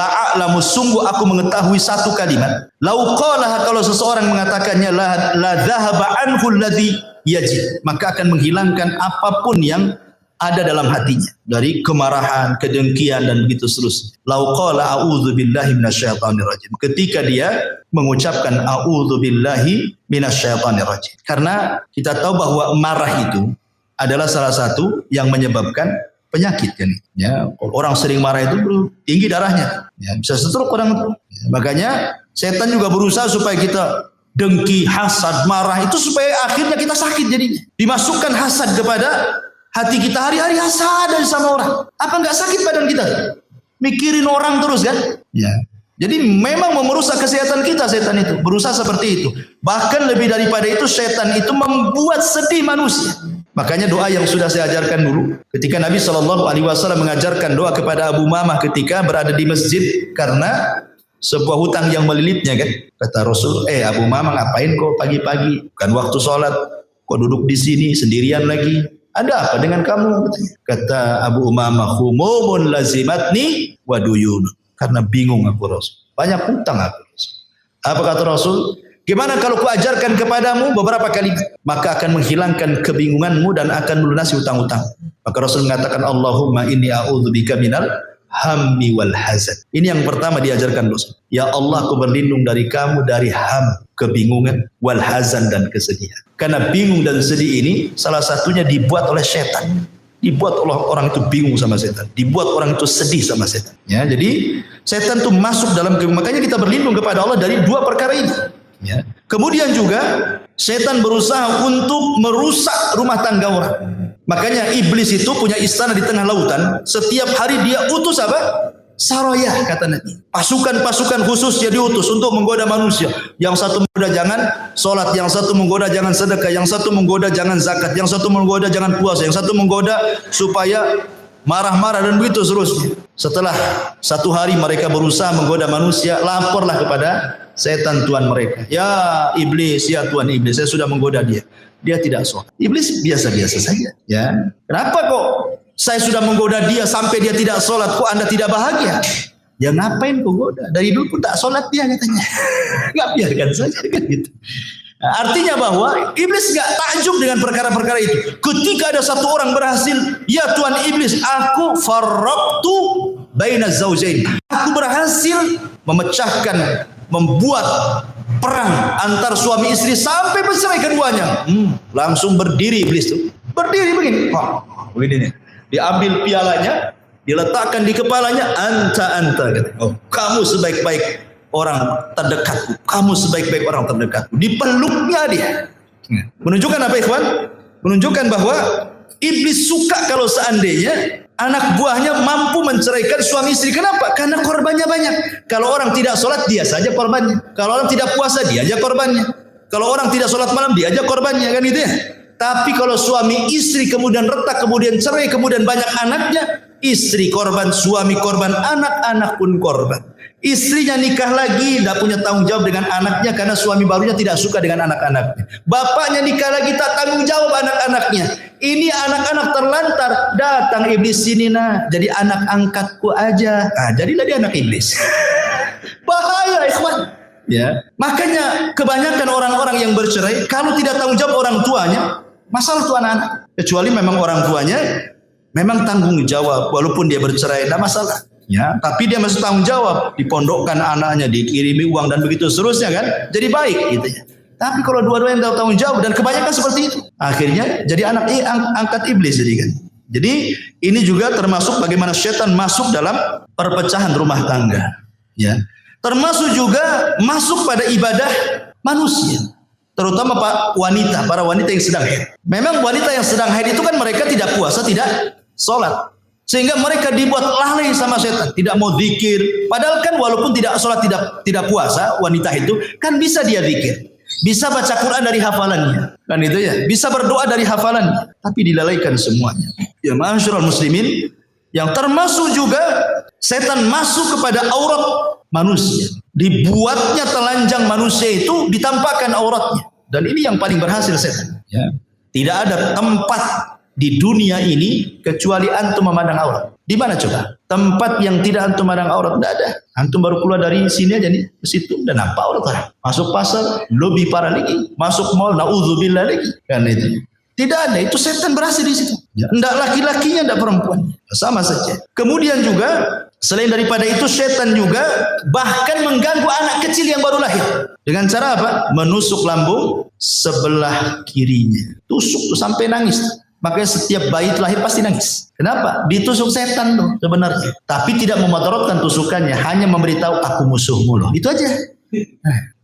S1: a'lamu, sungguh aku mengetahui satu kalimat, law qalaha, kalau seseorang mengatakannya, la dhahaba anhu alladhi yajid, maka akan menghilangkan apapun yang ada dalam hatinya dari kemarahan, kedengkian dan begitu seterusnya. Lau qala a'udzu billahi minasyaitonir rajim. Ketika dia mengucapkan a'udzu billahi minasyaitonir rajim. Karena kita tahu bahwa marah itu adalah salah satu yang menyebabkan penyakit kan. Ya, orang sering marah itu tinggi darahnya. Ya, bisa stroke orang itu. Ya, makanya setan juga berusaha supaya kita dengki, hasad, marah itu supaya akhirnya kita sakit jadinya. Dimasukkan hasad kepada hati kita, hari-hari hasad sama orang. Apa nggak sakit badan kita? Mikirin orang terus kan? Ya. Jadi memang merusak kesehatan kita setan itu. Berusaha seperti itu. Bahkan lebih daripada itu, setan itu membuat sedih manusia. Makanya doa yang sudah saya ajarkan dulu, ketika Nabi SAW mengajarkan doa kepada Abu Umamah ketika berada di masjid karena sebuah hutang yang melilitnya kan. Kata Rasul, Abu Umamah ngapain kok pagi-pagi? Bukan waktu sholat, kok duduk di sini sendirian lagi? Ada apa dengan kamu? Kata Abu Umamah, humumun lazimatni wa duyun. Karena bingung aku Rasul. Banyak hutang aku Rasul. Apa kata Rasul? Gimana kalau kuajarkan kepadamu beberapa kali, maka akan menghilangkan kebingunganmu dan akan melunasi hutang-hutang. Maka Rasul mengatakan, Allahumma inni a'udzubika minal hammi wal hazan. Ini yang pertama diajarkan Rasul. Ya Allah, aku berlindung dari kamu dari ham, kebingungan, wal hazan, dan kesedihan. Karena bingung dan sedih ini salah satunya dibuat oleh setan. Dibuat oleh orang itu bingung sama setan. Dibuat orang itu sedih sama setan. Ya, jadi setan itu masuk dalam kebingungan. Makanya kita berlindung kepada Allah dari dua perkara ini. Ya. Kemudian juga setan berusaha untuk merusak rumah tangga orang. Makanya iblis itu punya istana di tengah lautan. Setiap hari dia utus apa? Sarayah, kata Nabi. Pasukan-pasukan khusus dia diutus untuk menggoda manusia. Yang satu menggoda jangan sholat, yang satu menggoda jangan sedekah, yang satu menggoda jangan zakat, yang satu menggoda jangan puasa, yang satu menggoda supaya marah-marah dan begitu seterusnya. Setelah satu hari mereka berusaha menggoda manusia, laporlah kepada setan Tuhan mereka. Ya iblis, ya Tuhan iblis, saya sudah menggoda dia. Dia tidak sholat. Iblis biasa-biasa saja. Ya, kenapa kok saya sudah menggoda dia sampai dia tidak sholat? Kok Anda tidak bahagia? Ya ngapain kok goda? Dari dulu pun tak sholat dia katanya. Nggak, biarkan saja kan gitu. Nah, artinya bahwa iblis nggak takjub dengan perkara-perkara itu. Ketika ada satu orang berhasil, ya Tuhan iblis, aku farraqtu baina zaujain. Aku berhasil memecahkan, membuat perang antar suami istri sampai bercerai keduanya. Langsung berdiri iblis tuh. Berdiri begini. Begini nih. Diambil pialanya, diletakkan di kepalanya, anta kata. Oh, kamu sebaik-baik orang terdekatku. Kamu sebaik-baik orang terdekatku. Dipeluknya dia. Menunjukkan apa ikhwan? Menunjukkan bahwa iblis suka kalau seandainya anak buahnya mampu menceraikan suami istri. Kenapa? Karena korbannya banyak. Kalau orang tidak sholat, dia saja korbannya. Kalau orang tidak puasa, dia aja korbannya. Kalau orang tidak sholat malam, dia aja korbannya. Kan gitu ya. Tapi kalau suami istri kemudian retak, kemudian cerai, kemudian banyak anaknya, istri korban, suami korban, anak-anak pun korban. Istrinya nikah lagi, tidak punya tanggung jawab dengan anaknya karena suami barunya tidak suka dengan anak-anaknya. Bapaknya nikah lagi, tak tanggung jawab anak-anaknya. Ini anak-anak terlantar, datang iblis sini nah, jadi anak angkatku aja. Jadilah dia anak iblis. Bahaya ikhwan. Ya, makanya kebanyakan orang-orang yang bercerai kalau tidak tanggung jawab orang tuanya, masalah itu anak-anak. Kecuali memang orang tuanya Memang tanggung jawab, walaupun dia bercerai, tidak masalah. Ya, tapi dia masih tanggung jawab, dipondokkan anaknya, dikirimi uang dan begitu seterusnya kan, jadi baik gitu ya. Tapi kalau dua-duanya tanggung jawab dan kebanyakan seperti itu, akhirnya jadi anak angkat iblis jadi kan. Jadi ini juga termasuk bagaimana syaitan masuk dalam perpecahan rumah tangga. Ya, termasuk juga masuk pada ibadah manusia, terutama para wanita yang sedang haid. Memang wanita yang sedang haid itu kan mereka tidak puasa, tidak sholat. Sehingga mereka dibuat lalai sama setan, tidak mau zikir. Padahal kan walaupun tidak sholat, tidak puasa, wanita itu kan bisa dia zikir, bisa baca Quran dari hafalannya, kan itu ya, bisa berdoa dari hafalannya, tapi dilalaikan semuanya. Ya ma'asyiral muslimin, yang termasuk juga setan masuk kepada aurat manusia, dibuatnya telanjang manusia itu ditampakkan auratnya, dan ini yang paling berhasil setan. Ya. Tidak ada tempat di dunia ini kecuali antum memandang aurat. Di mana coba? Tempat yang tidak antum memandang aurat tidak ada. Antum baru keluar dari sini aja nih ke situ dan nampak aurat orang. Masuk pasar lebih parah lagi. Masuk mall naudzubillah lagi. Kan itu. Tidak ada, itu setan berhasil di situ. Ya. Enggak laki-lakinya, enggak perempuan. Sama saja. Kemudian juga selain daripada itu setan juga bahkan mengganggu anak kecil yang baru lahir. Dengan cara apa? Menusuk lambung sebelah kirinya. Tusuk tuh sampai nangis. Makanya setiap bayi lahir pasti nangis. Kenapa? Ditusuk setan tuh sebenarnya. Tapi tidak memudaratkan tusukannya, hanya memberitahu aku musuhmu loh. Itu aja.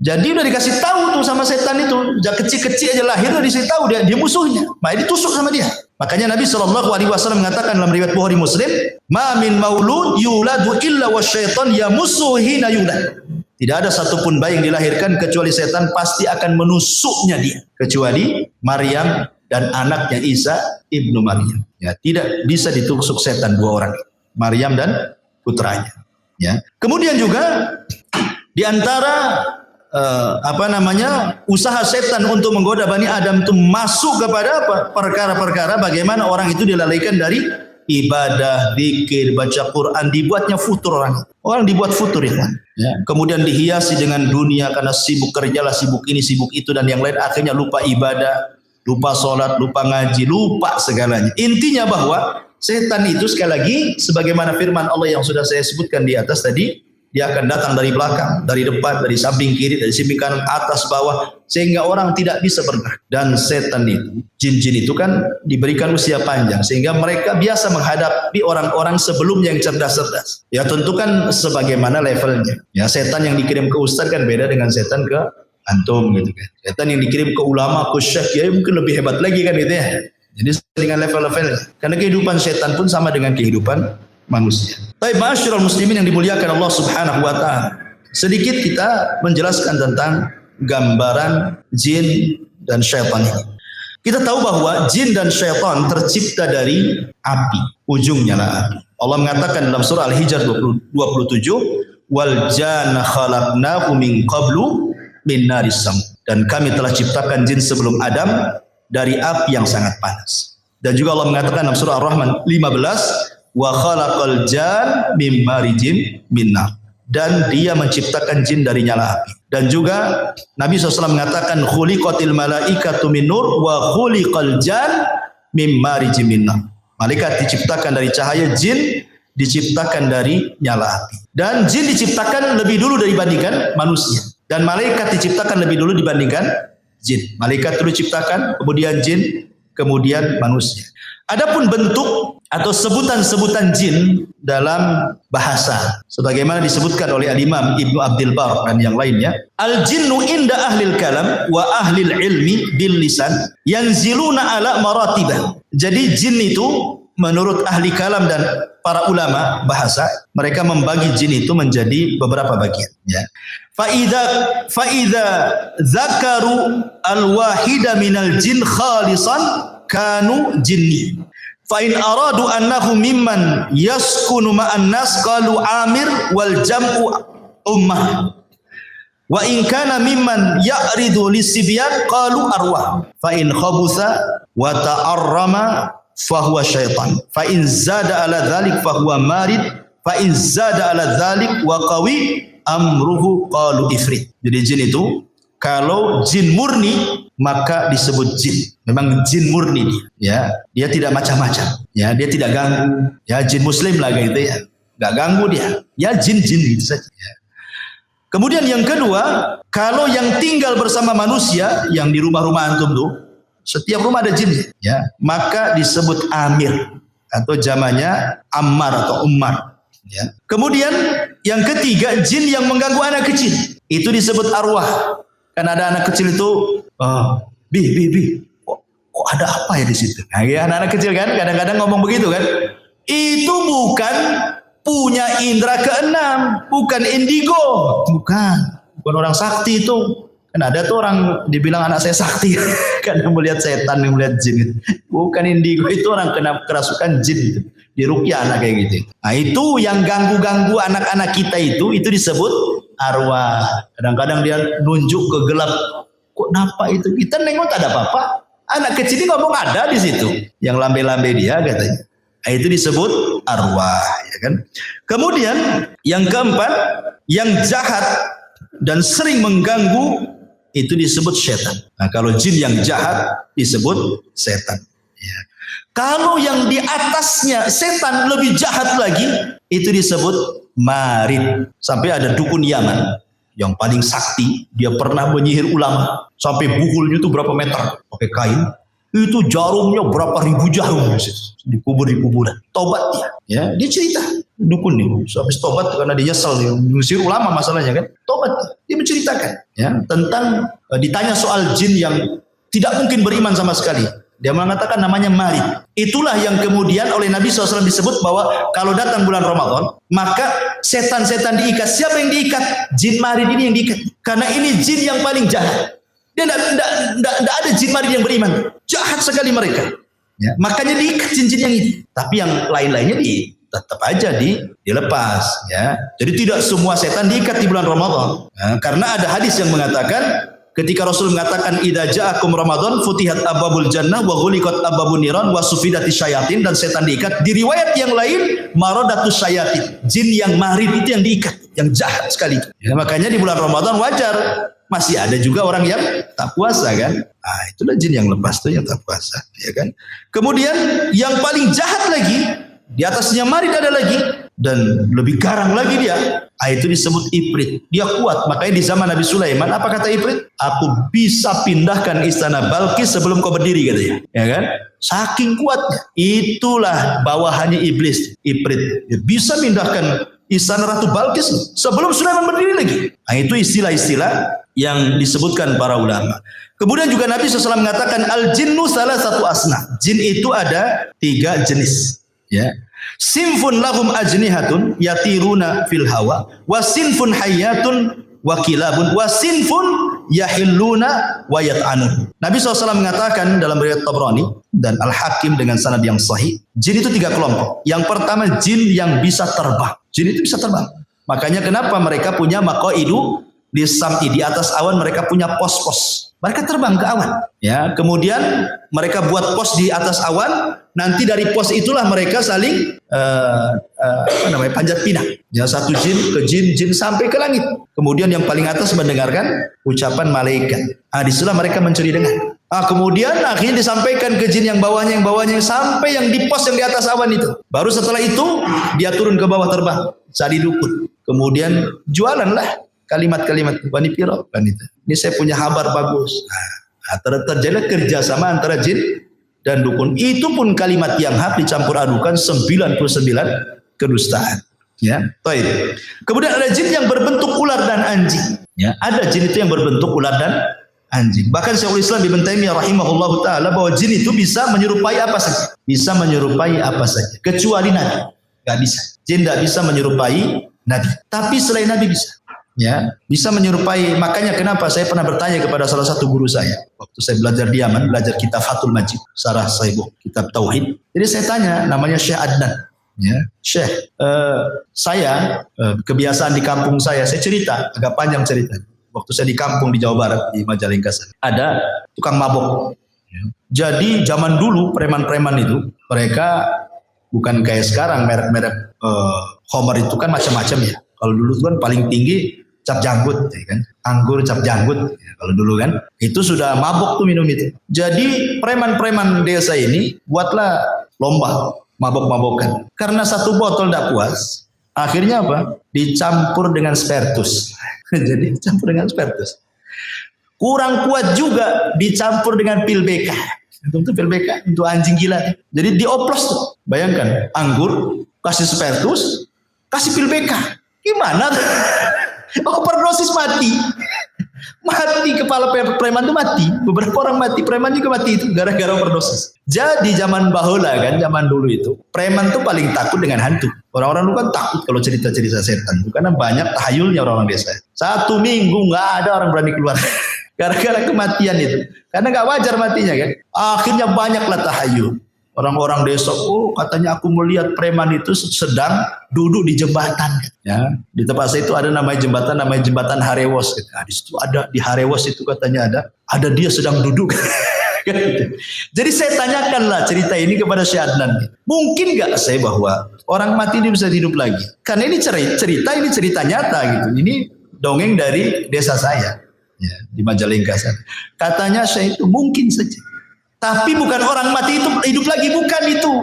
S1: Jadi udah dikasih tahu tuh sama setan itu. Kecil-kecil aja lahir udah dikasih tahu dia musuhnya. Makanya ditusuk sama dia. Makanya Nabi SAW mengatakan dalam riwayat Bukhari Muslim, "Ma min maulud yuladu illa wasyaitan yamussuhu hina yulad." Tidak ada satupun bayi yang dilahirkan kecuali setan pasti akan menusuknya dia. Kecuali Maryam dan anaknya Isa ibnu Maryam. Ya, tidak bisa ditusuk setan dua orang, Maryam dan putranya. Ya. Kemudian juga di antara usaha setan untuk menggoda Bani Adam itu masuk kepada apa? Perkara-perkara bagaimana orang itu dilalaikan dari ibadah, zikir, baca Quran, dibuatnya futur orang. Orang dibuat futur ya. Kemudian dihiasi dengan dunia karena sibuk kerjalah, sibuk ini, sibuk itu dan yang lain, akhirnya lupa ibadah, lupa sholat, lupa ngaji, lupa segalanya. Intinya bahwa setan itu sekali lagi sebagaimana firman Allah yang sudah saya sebutkan di atas tadi, dia akan datang dari belakang, dari depan, dari samping kiri, dari samping kanan, atas, bawah, sehingga orang tidak bisa bergerak. Dan setan itu, jin-jin itu kan diberikan usia panjang, sehingga mereka biasa menghadapi orang-orang sebelumnya yang cerdas-cerdas. Ya tentu kan sebagaimana levelnya. Ya setan yang dikirim ke ustaz kan beda dengan setan ke antum gitu kan. Setan yang dikirim ke ulama, ke syekh, ya mungkin lebih hebat lagi kan gitu ya. Jadi dengan level-levelnya. Karena kehidupan setan pun sama dengan kehidupan manusia. Tapi ma'asyiral muslimin yang dimuliakan Allah Subhanahu wa taala. Sedikit kita menjelaskan tentang gambaran jin dan syaitan ini. Kita tahu bahwa jin dan syaitan tercipta dari api, ujungnya lah api. Allah mengatakan dalam surah Al-Hijr 27, "Wal janna khalaqnahu min qablu min naris sam." Dan kami telah ciptakan jin sebelum Adam dari api yang sangat panas. Dan juga Allah mengatakan dalam surah Ar-Rahman 15, "Wa khalaqal jan mim marijim min nar." Dan dia menciptakan jin dari nyala api. Dan juga Nabi SAW mengatakan, "Khuliqatil malaikatu min nur wa khuliqal jan mim marijim min nar." Malaikat diciptakan dari cahaya, jin diciptakan dari nyala api. Dan jin diciptakan lebih dulu dibandingkan manusia. Dan malaikat diciptakan lebih dulu dibandingkan jin. Malaikat dulu diciptakan, kemudian jin, kemudian manusia. Adapun bentuk atau sebutan-sebutan jin dalam bahasa sebagaimana disebutkan oleh Al-Imam Ibnu Abdul Bar dan yang lainnya, al-jinnu inda ahlil kalam wa ahlil ilmi bil lisan yanziluna ala maratibah. Jadi jin itu menurut ahli kalam dan para ulama bahasa, mereka membagi jin itu menjadi beberapa bagian, ya. Faida zakaru al-wahida minal jin khalisan kanu jinni. Fa in aradu annahu mimman yaskunu ma'an nas qalu amir wal jam'u ummah. Wa in kana mimman ya'ridu lisibyan qalu arwah. Fa in khabutha wa ta'arrama fa huwa syaitan. Fa in zada ala dzalik fa huwa marid. Fa in zada ala dzalik wa qawi amruhu qalu ifrit. Jadi jin itu kalau jin murni maka disebut jin. Memang jin murni dia, ya. Dia tidak macam-macam, ya. Dia tidak ganggu, ya. Jin muslim lah gitu ya. Enggak ganggu dia. Ya jin-jin gitu saja, ya. Kemudian yang kedua, kalau yang tinggal bersama manusia yang di rumah-rumah antum tuh, setiap rumah ada jin, ya. Maka disebut amir atau jamannya ammar atau ummar, ya. Kemudian yang ketiga, jin yang mengganggu anak kecil. Itu disebut arwah. Kan ada anak kecil itu, bi, kok ada apa ya di situ? Nah, ya, anak-anak kecil kan kadang-kadang ngomong begitu kan. Itu bukan punya indera keenam, bukan indigo, bukan orang sakti itu. Kan ada tuh orang dibilang anak saya sakti karena melihat setan, melihat jin. Bukan indigo, itu orang kena kerasukan jin itu. Di ruqyah anak kayak gitu. Nah, itu yang ganggu-ganggu anak-anak kita itu disebut arwah. Kadang-kadang dia nunjuk ke gelap. Kok napa itu? Kita nengok tak ada apa-apa. Anak kecil ini ngomong ada di situ. Yang lambe-lambe dia katanya. Nah, itu disebut arwah, ya kan? Kemudian yang keempat, yang jahat dan sering mengganggu itu disebut setan. Nah, kalau jin yang jahat disebut setan. Ya. Kalau yang di atasnya setan lebih jahat lagi, itu disebut marid. Sampai ada dukun Yaman yang paling sakti, dia pernah menyihir ulama sampai bukulnya itu berapa meter pakai kain. Itu jarumnya berapa ribu jarum dikubur di kuburan. Tobat dia cerita dukun nih, habis tobat karena dia nyesel, mengusir ulama masalahnya kan. Tobat dia menceritakan, ya, tentang ditanya soal jin yang tidak mungkin beriman sama sekali. Dia mengatakan namanya marid. Itulah yang kemudian oleh Nabi SAW disebut bahwa kalau datang bulan Ramadan, maka setan-setan diikat. Siapa yang diikat? Jin marid ini yang diikat. Karena ini jin yang paling jahat. Dia tidak ada jin marid yang beriman. Jahat sekali mereka. Ya, makanya diikat jin-jin yang ini. Tapi yang lain-lainnya tetap aja dilepas. Ya. Jadi tidak semua setan diikat di bulan Ramadan. Ya, karena ada hadis yang mengatakan, ketika Rasul mengatakan idza ja'akum Ramadan futihat abwabul jannah wa ghuliqat abwabun niran wa sufidatis syayatin, dan setan diikat. Di riwayat yang lain maradatus syayatin, jin yang marid itu yang diikat, yang jahat sekali. Ya, makanya di bulan Ramadan wajar masih ada juga orang yang tak puasa kan. Ah, itulah jin yang lepas tuh yang tak puasa, ya kan. Kemudian yang paling jahat lagi, di atasnya marid ada lagi dan lebih garang lagi dia. Itu disebut ifrit. Dia kuat. Makanya di zaman Nabi Sulaiman apa kata ifrit? Aku bisa pindahkan istana Balkis sebelum kau berdiri katanya. Ya kan? Saking kuatnya. Itulah bawahannya iblis, ifrit. Dia bisa pindahkan istana Ratu Balkis sebelum Sulaiman berdiri lagi. Nah, itu istilah-istilah yang disebutkan para ulama. Kemudian juga Nabi SAW mengatakan al-jinnu salah satu asna. Jin itu ada 3 jenis. Ya. Sinfun lahum ajnihatun yatiruna fil hawa wa sinfun hayyatun wa kilabun wa sinfun yahilluna wa yat'anun. Nabi SAW mengatakan dalam riwayat Tabrani dan Al-Hakim dengan sanad yang sahih, jin itu 3 kelompok. Yang pertama jin yang bisa terbang. Jin itu bisa terbang. Makanya kenapa mereka punya maqaidu di sam'i, di atas awan mereka punya pos-pos. Mereka terbang ke awan. Ya, kemudian mereka buat pos di atas awan. Nanti dari pos itulah mereka saling panjat pinang. Ya, satu jin ke jin sampai ke langit. Kemudian yang paling atas mendengarkan ucapan malaikat. Disitulah mereka mencuri dengar. Kemudian akhirnya disampaikan ke jin yang bawahnya sampai yang di pos yang di atas awan itu. Baru setelah itu dia turun ke bawah terbang, cari dukun. Kemudian jualanlah kalimat-kalimat bani piro kan itu. Ini saya punya kabar bagus. Terjadi kerjasama antara jin dan dukun. Itu pun kalimat yang hak dicampur adukan 99 kedustaan. Ya, baik. Kemudian ada jin yang berbentuk ular dan anjing. Ya, ada jin itu yang berbentuk ular dan anjing. Bahkan Syekhul Islam Ibnu Taimiyah rahimahullahu taala bahwa jin itu bisa menyerupai apa saja. Bisa menyerupai apa saja. Kecuali Nabi. Enggak bisa. Jin tidak bisa menyerupai Nabi. Tapi selain Nabi bisa. Ya, bisa menyerupai. Makanya kenapa saya pernah bertanya kepada salah satu guru saya waktu saya belajar di Yaman, belajar kitab Fathul Majid, Syarah Sahih kitab Tauhid. Jadi saya tanya, namanya Syekh Adnan. Ya, Syekh, saya kebiasaan di kampung saya cerita agak panjang cerita. Waktu saya di kampung di Jawa Barat di Majalengka, ada tukang mabok. Ya. Jadi zaman dulu preman-preman itu mereka bukan kayak sekarang merek-merek homer itu kan macam-macam ya. Kalau dulu kan paling tinggi cap janggut, ya kan? Anggur cap janggut, ya, kalau dulu kan. Itu sudah mabuk tuh minum itu. Jadi preman-preman desa ini buatlah lomba mabok-mabokan. Karena satu botol tidak puas, akhirnya apa? Dicampur dengan spiritus. Jadi campur dengan spiritus. Kurang kuat juga dicampur dengan pil BK. Itu pil BK untuk anjing gila. Jadi dioplos tuh. Bayangkan, anggur, kasih spiritus, kasih pil BK. Gimana? Overdosis mati. Mati kepala preman itu mati. Beberapa orang mati, preman juga mati itu gara-gara overdosis. Jadi zaman bahula kan, zaman dulu itu, preman tuh paling takut dengan hantu. Orang-orang dulu kan takut kalau cerita-cerita setan. Karena banyak tahayulnya orang-orang desa. 1 minggu nggak ada orang berani keluar. Gara-gara kematian itu. Karena nggak wajar matinya kan. Akhirnya banyaklah tahayul. Orang-orang desa, oh katanya aku melihat preman itu sedang duduk di jembatan. Ya, di tempat saya itu ada namanya jembatan Harewos. Nah, di situ ada, di Harewos itu katanya ada dia sedang duduk. Jadi saya tanyakanlah cerita ini kepada Syekh Adnan. Mungkin nggak saya bahwa orang mati ini bisa hidup lagi? Karena ini cerita nyata gitu. Ini dongeng dari desa saya. Ya, di Majalengka sana. Katanya saya itu mungkin saja. Tapi bukan orang mati itu hidup lagi, bukan itu.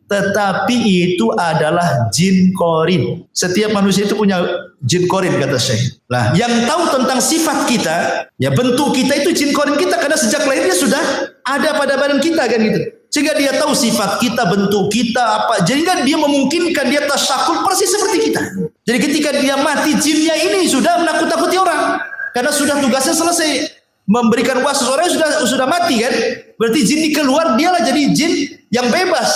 S1: Tetapi itu adalah jin korin. Setiap manusia itu punya jin korin, kata Syekh. Nah, yang tahu tentang sifat kita, ya bentuk kita itu jin korin kita, karena sejak lahirnya sudah ada pada badan kita kan gitu. Sehingga dia tahu sifat kita, bentuk kita apa. Jadi kan dia memungkinkan dia tasyakul persis seperti kita. Jadi ketika dia mati, jinnya ini sudah menakut-takuti orang. Karena sudah tugasnya selesai, memberikan waswas, orang sudah mati kan. Berarti jin ini keluar, dialah jadi jin yang bebas.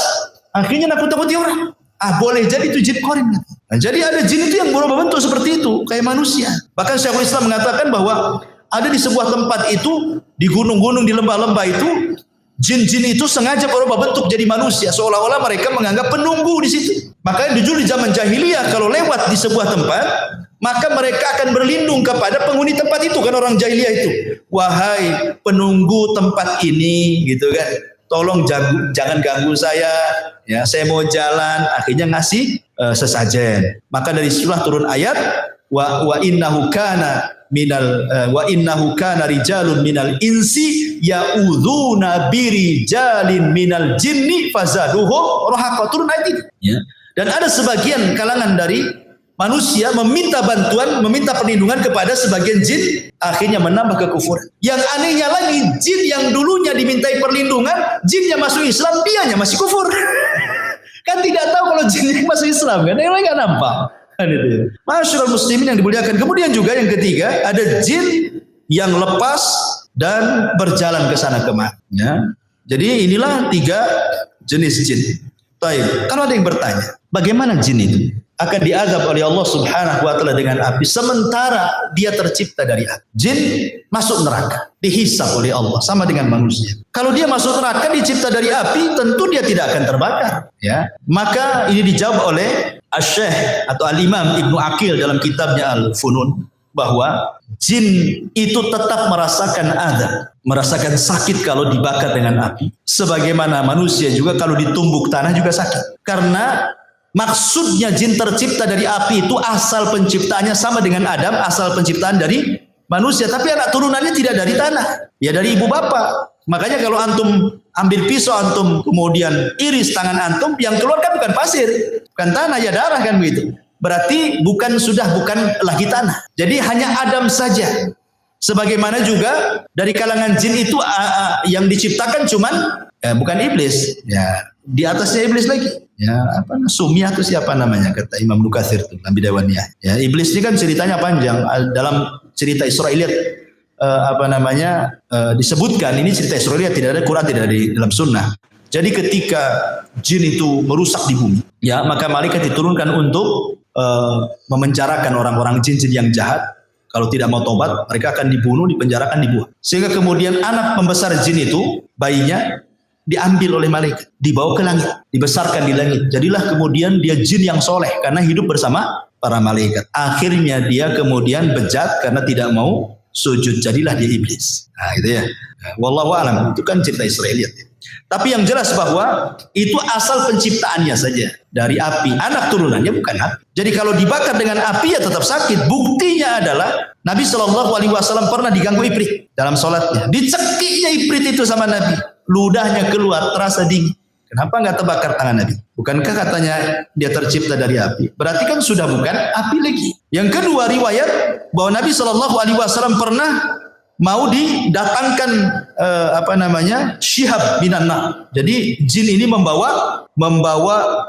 S1: Akhirnya nakut-takuti orang. Boleh jadi itu jin korin. Nah, jadi ada jin itu yang berubah bentuk seperti itu, kayak manusia. Bahkan Syekhul Islam mengatakan bahwa ada di sebuah tempat itu, di gunung-gunung, di lembah-lembah itu, jin-jin itu sengaja berubah bentuk jadi manusia, seolah-olah mereka menganggap penunggu di situ. Makanya dulu di zaman jahiliyah kalau lewat di sebuah tempat, maka mereka akan berlindung kepada penghuni tempat itu, kan orang jahiliyah itu. Wahai penunggu tempat ini, gitu kan. Tolong jangan ganggu saya, ya saya mau jalan. Akhirnya ngasih sesajen. Maka dari situlah turun ayat wa innahu kana rijalun minal insi ya'udzuna birijalin minal jinni fazaduhum rahaqa. Turun ayat itu. Ya. Dan ada sebagian kalangan dari manusia meminta bantuan, meminta perlindungan kepada sebagian jin, akhirnya menambah kekufuran. Yang anehnya lagi, jin yang dulunya dimintai perlindungan, jinnya masuk Islam, dianya masih kufur. Kan tidak tahu kalau jinnya masuk Islam, kan? Yang lain nggak nampak. Kan itu. Masyaallah muslimin yang dimuliakan. Kemudian juga yang ketiga, ada jin yang lepas dan berjalan ke sana kemari. Ya. Jadi inilah 3 jenis jin. Baik, kalau ada yang bertanya, bagaimana jin itu akan diazab oleh Allah Subhanahu wa taala dengan api sementara dia tercipta dari api? Jin masuk neraka, dihisab oleh Allah sama dengan manusia. Kalau dia masuk neraka dicipta dari api, tentu dia tidak akan terbakar, ya. Maka ini dijawab oleh Asy-Syaikh atau Al-Imam Ibnu Aqil dalam kitabnya Al-Funun, bahwa jin itu tetap merasakan azab, merasakan sakit kalau dibakar dengan api, sebagaimana manusia juga kalau ditumbuk tanah juga sakit. Karena maksudnya jin tercipta dari api itu asal penciptaannya sama dengan Adam, asal penciptaan dari manusia, tapi anak turunannya tidak dari tanah, ya dari ibu bapak. Makanya kalau antum ambil pisau, antum kemudian iris tangan antum, yang keluar kan bukan pasir, bukan tanah, ya darah kan begitu. Berarti bukan lagi tanah. Jadi hanya Adam saja. Sebagaimana juga dari kalangan jin itu yang diciptakan cuman bukan iblis, ya di atasnya iblis lagi. Ya apa Sumiyah itu siapa namanya, kata Imam Nukatsir itu dalam Bidawaniyah. Ya iblis ini kan ceritanya panjang. Dalam cerita Israiliyat disebutkan, ini cerita Israiliyat, tidak ada Quran, tidak ada di dalam sunnah. Jadi ketika jin itu merusak di bumi, ya maka malaikat diturunkan untuk memenjarakan orang-orang jin-jin yang jahat. Kalau tidak mau tobat, mereka akan dibunuh, dipenjarakan, dibuang. Sehingga kemudian anak pembesar jin itu, bayinya diambil oleh malaikat, dibawa ke langit, dibesarkan di langit. Jadilah kemudian dia jin yang soleh karena hidup bersama para malaikat. Akhirnya dia kemudian bejat karena tidak mau sujud, jadilah dia iblis. Nah, gitu ya. Wallahu a'lam, itu kan cerita Israeliat. Tapi yang jelas bahwa itu asal penciptaannya saja dari api, anak turunannya bukan api. Jadi kalau dibakar dengan api ya tetap sakit. Buktinya adalah Nabi SAW pernah diganggu ifrit dalam sholatnya. Dicekiknya ifrit itu sama Nabi, ludahnya keluar terasa dingin. Kenapa nggak terbakar tangan Nabi? Bukankah katanya dia tercipta dari api? Berarti kan sudah bukan api lagi. Yang kedua, riwayat bahwa Nabi SAW pernah mau didatangkan syihab minan nar. Jadi jin ini membawa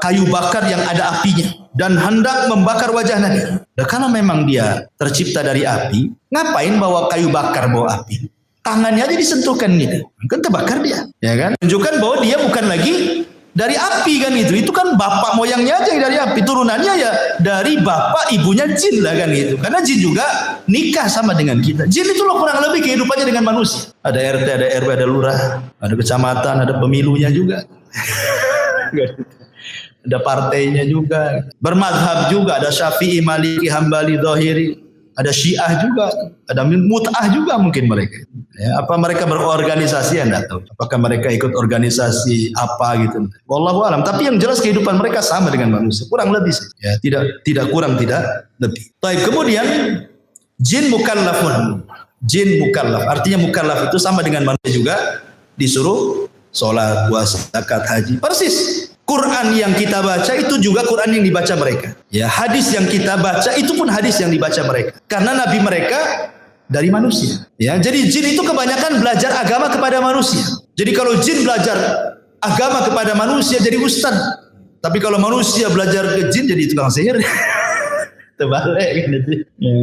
S1: kayu bakar yang ada apinya dan hendak membakar wajah Nabi. Dan kalau memang dia tercipta dari api, ngapain bawa kayu bakar, bawa api? Tangannya aja disentuhkan gitu, kan terbakar dia, ya kan? Tunjukkan bahwa dia bukan lagi dari api kan itu. Itu kan bapak moyangnya aja yang dari api, turunannya ya dari bapak ibunya jin lah kan gitu. Karena jin juga nikah sama dengan kita. Jin itu loh kurang lebih kehidupannya dengan manusia. Ada RT, ada RW, ada lurah, ada kecamatan, ada pemilunya juga. Ada partainya juga. Bermadhab juga, ada Syafi'i, Maliki, Hambali, Dhahiri. Ada Syiah juga, ada Mut'ah juga mungkin mereka. Ya, apa mereka berorganisasi Anda tahu? Apakah mereka ikut organisasi apa gitu? Wallahu alam. Tapi yang jelas kehidupan mereka sama dengan manusia, kurang lebih sih. Ya, tidak kurang, tidak lebih. Baik, kemudian jin mukallafun. Jin mukallaf, artinya mukallaf itu sama dengan manusia juga, disuruh sholat, puasa, zakat, haji. Persis. Quran yang kita baca itu juga Quran yang dibaca mereka. Ya, hadis yang kita baca itu pun hadis yang dibaca mereka. Karena nabi mereka dari manusia. Ya, jadi jin itu kebanyakan belajar agama kepada manusia. Jadi kalau jin belajar agama kepada manusia jadi ustad. Tapi kalau manusia belajar ke jin jadi tukang sihir. Terbalik gitu. Ya.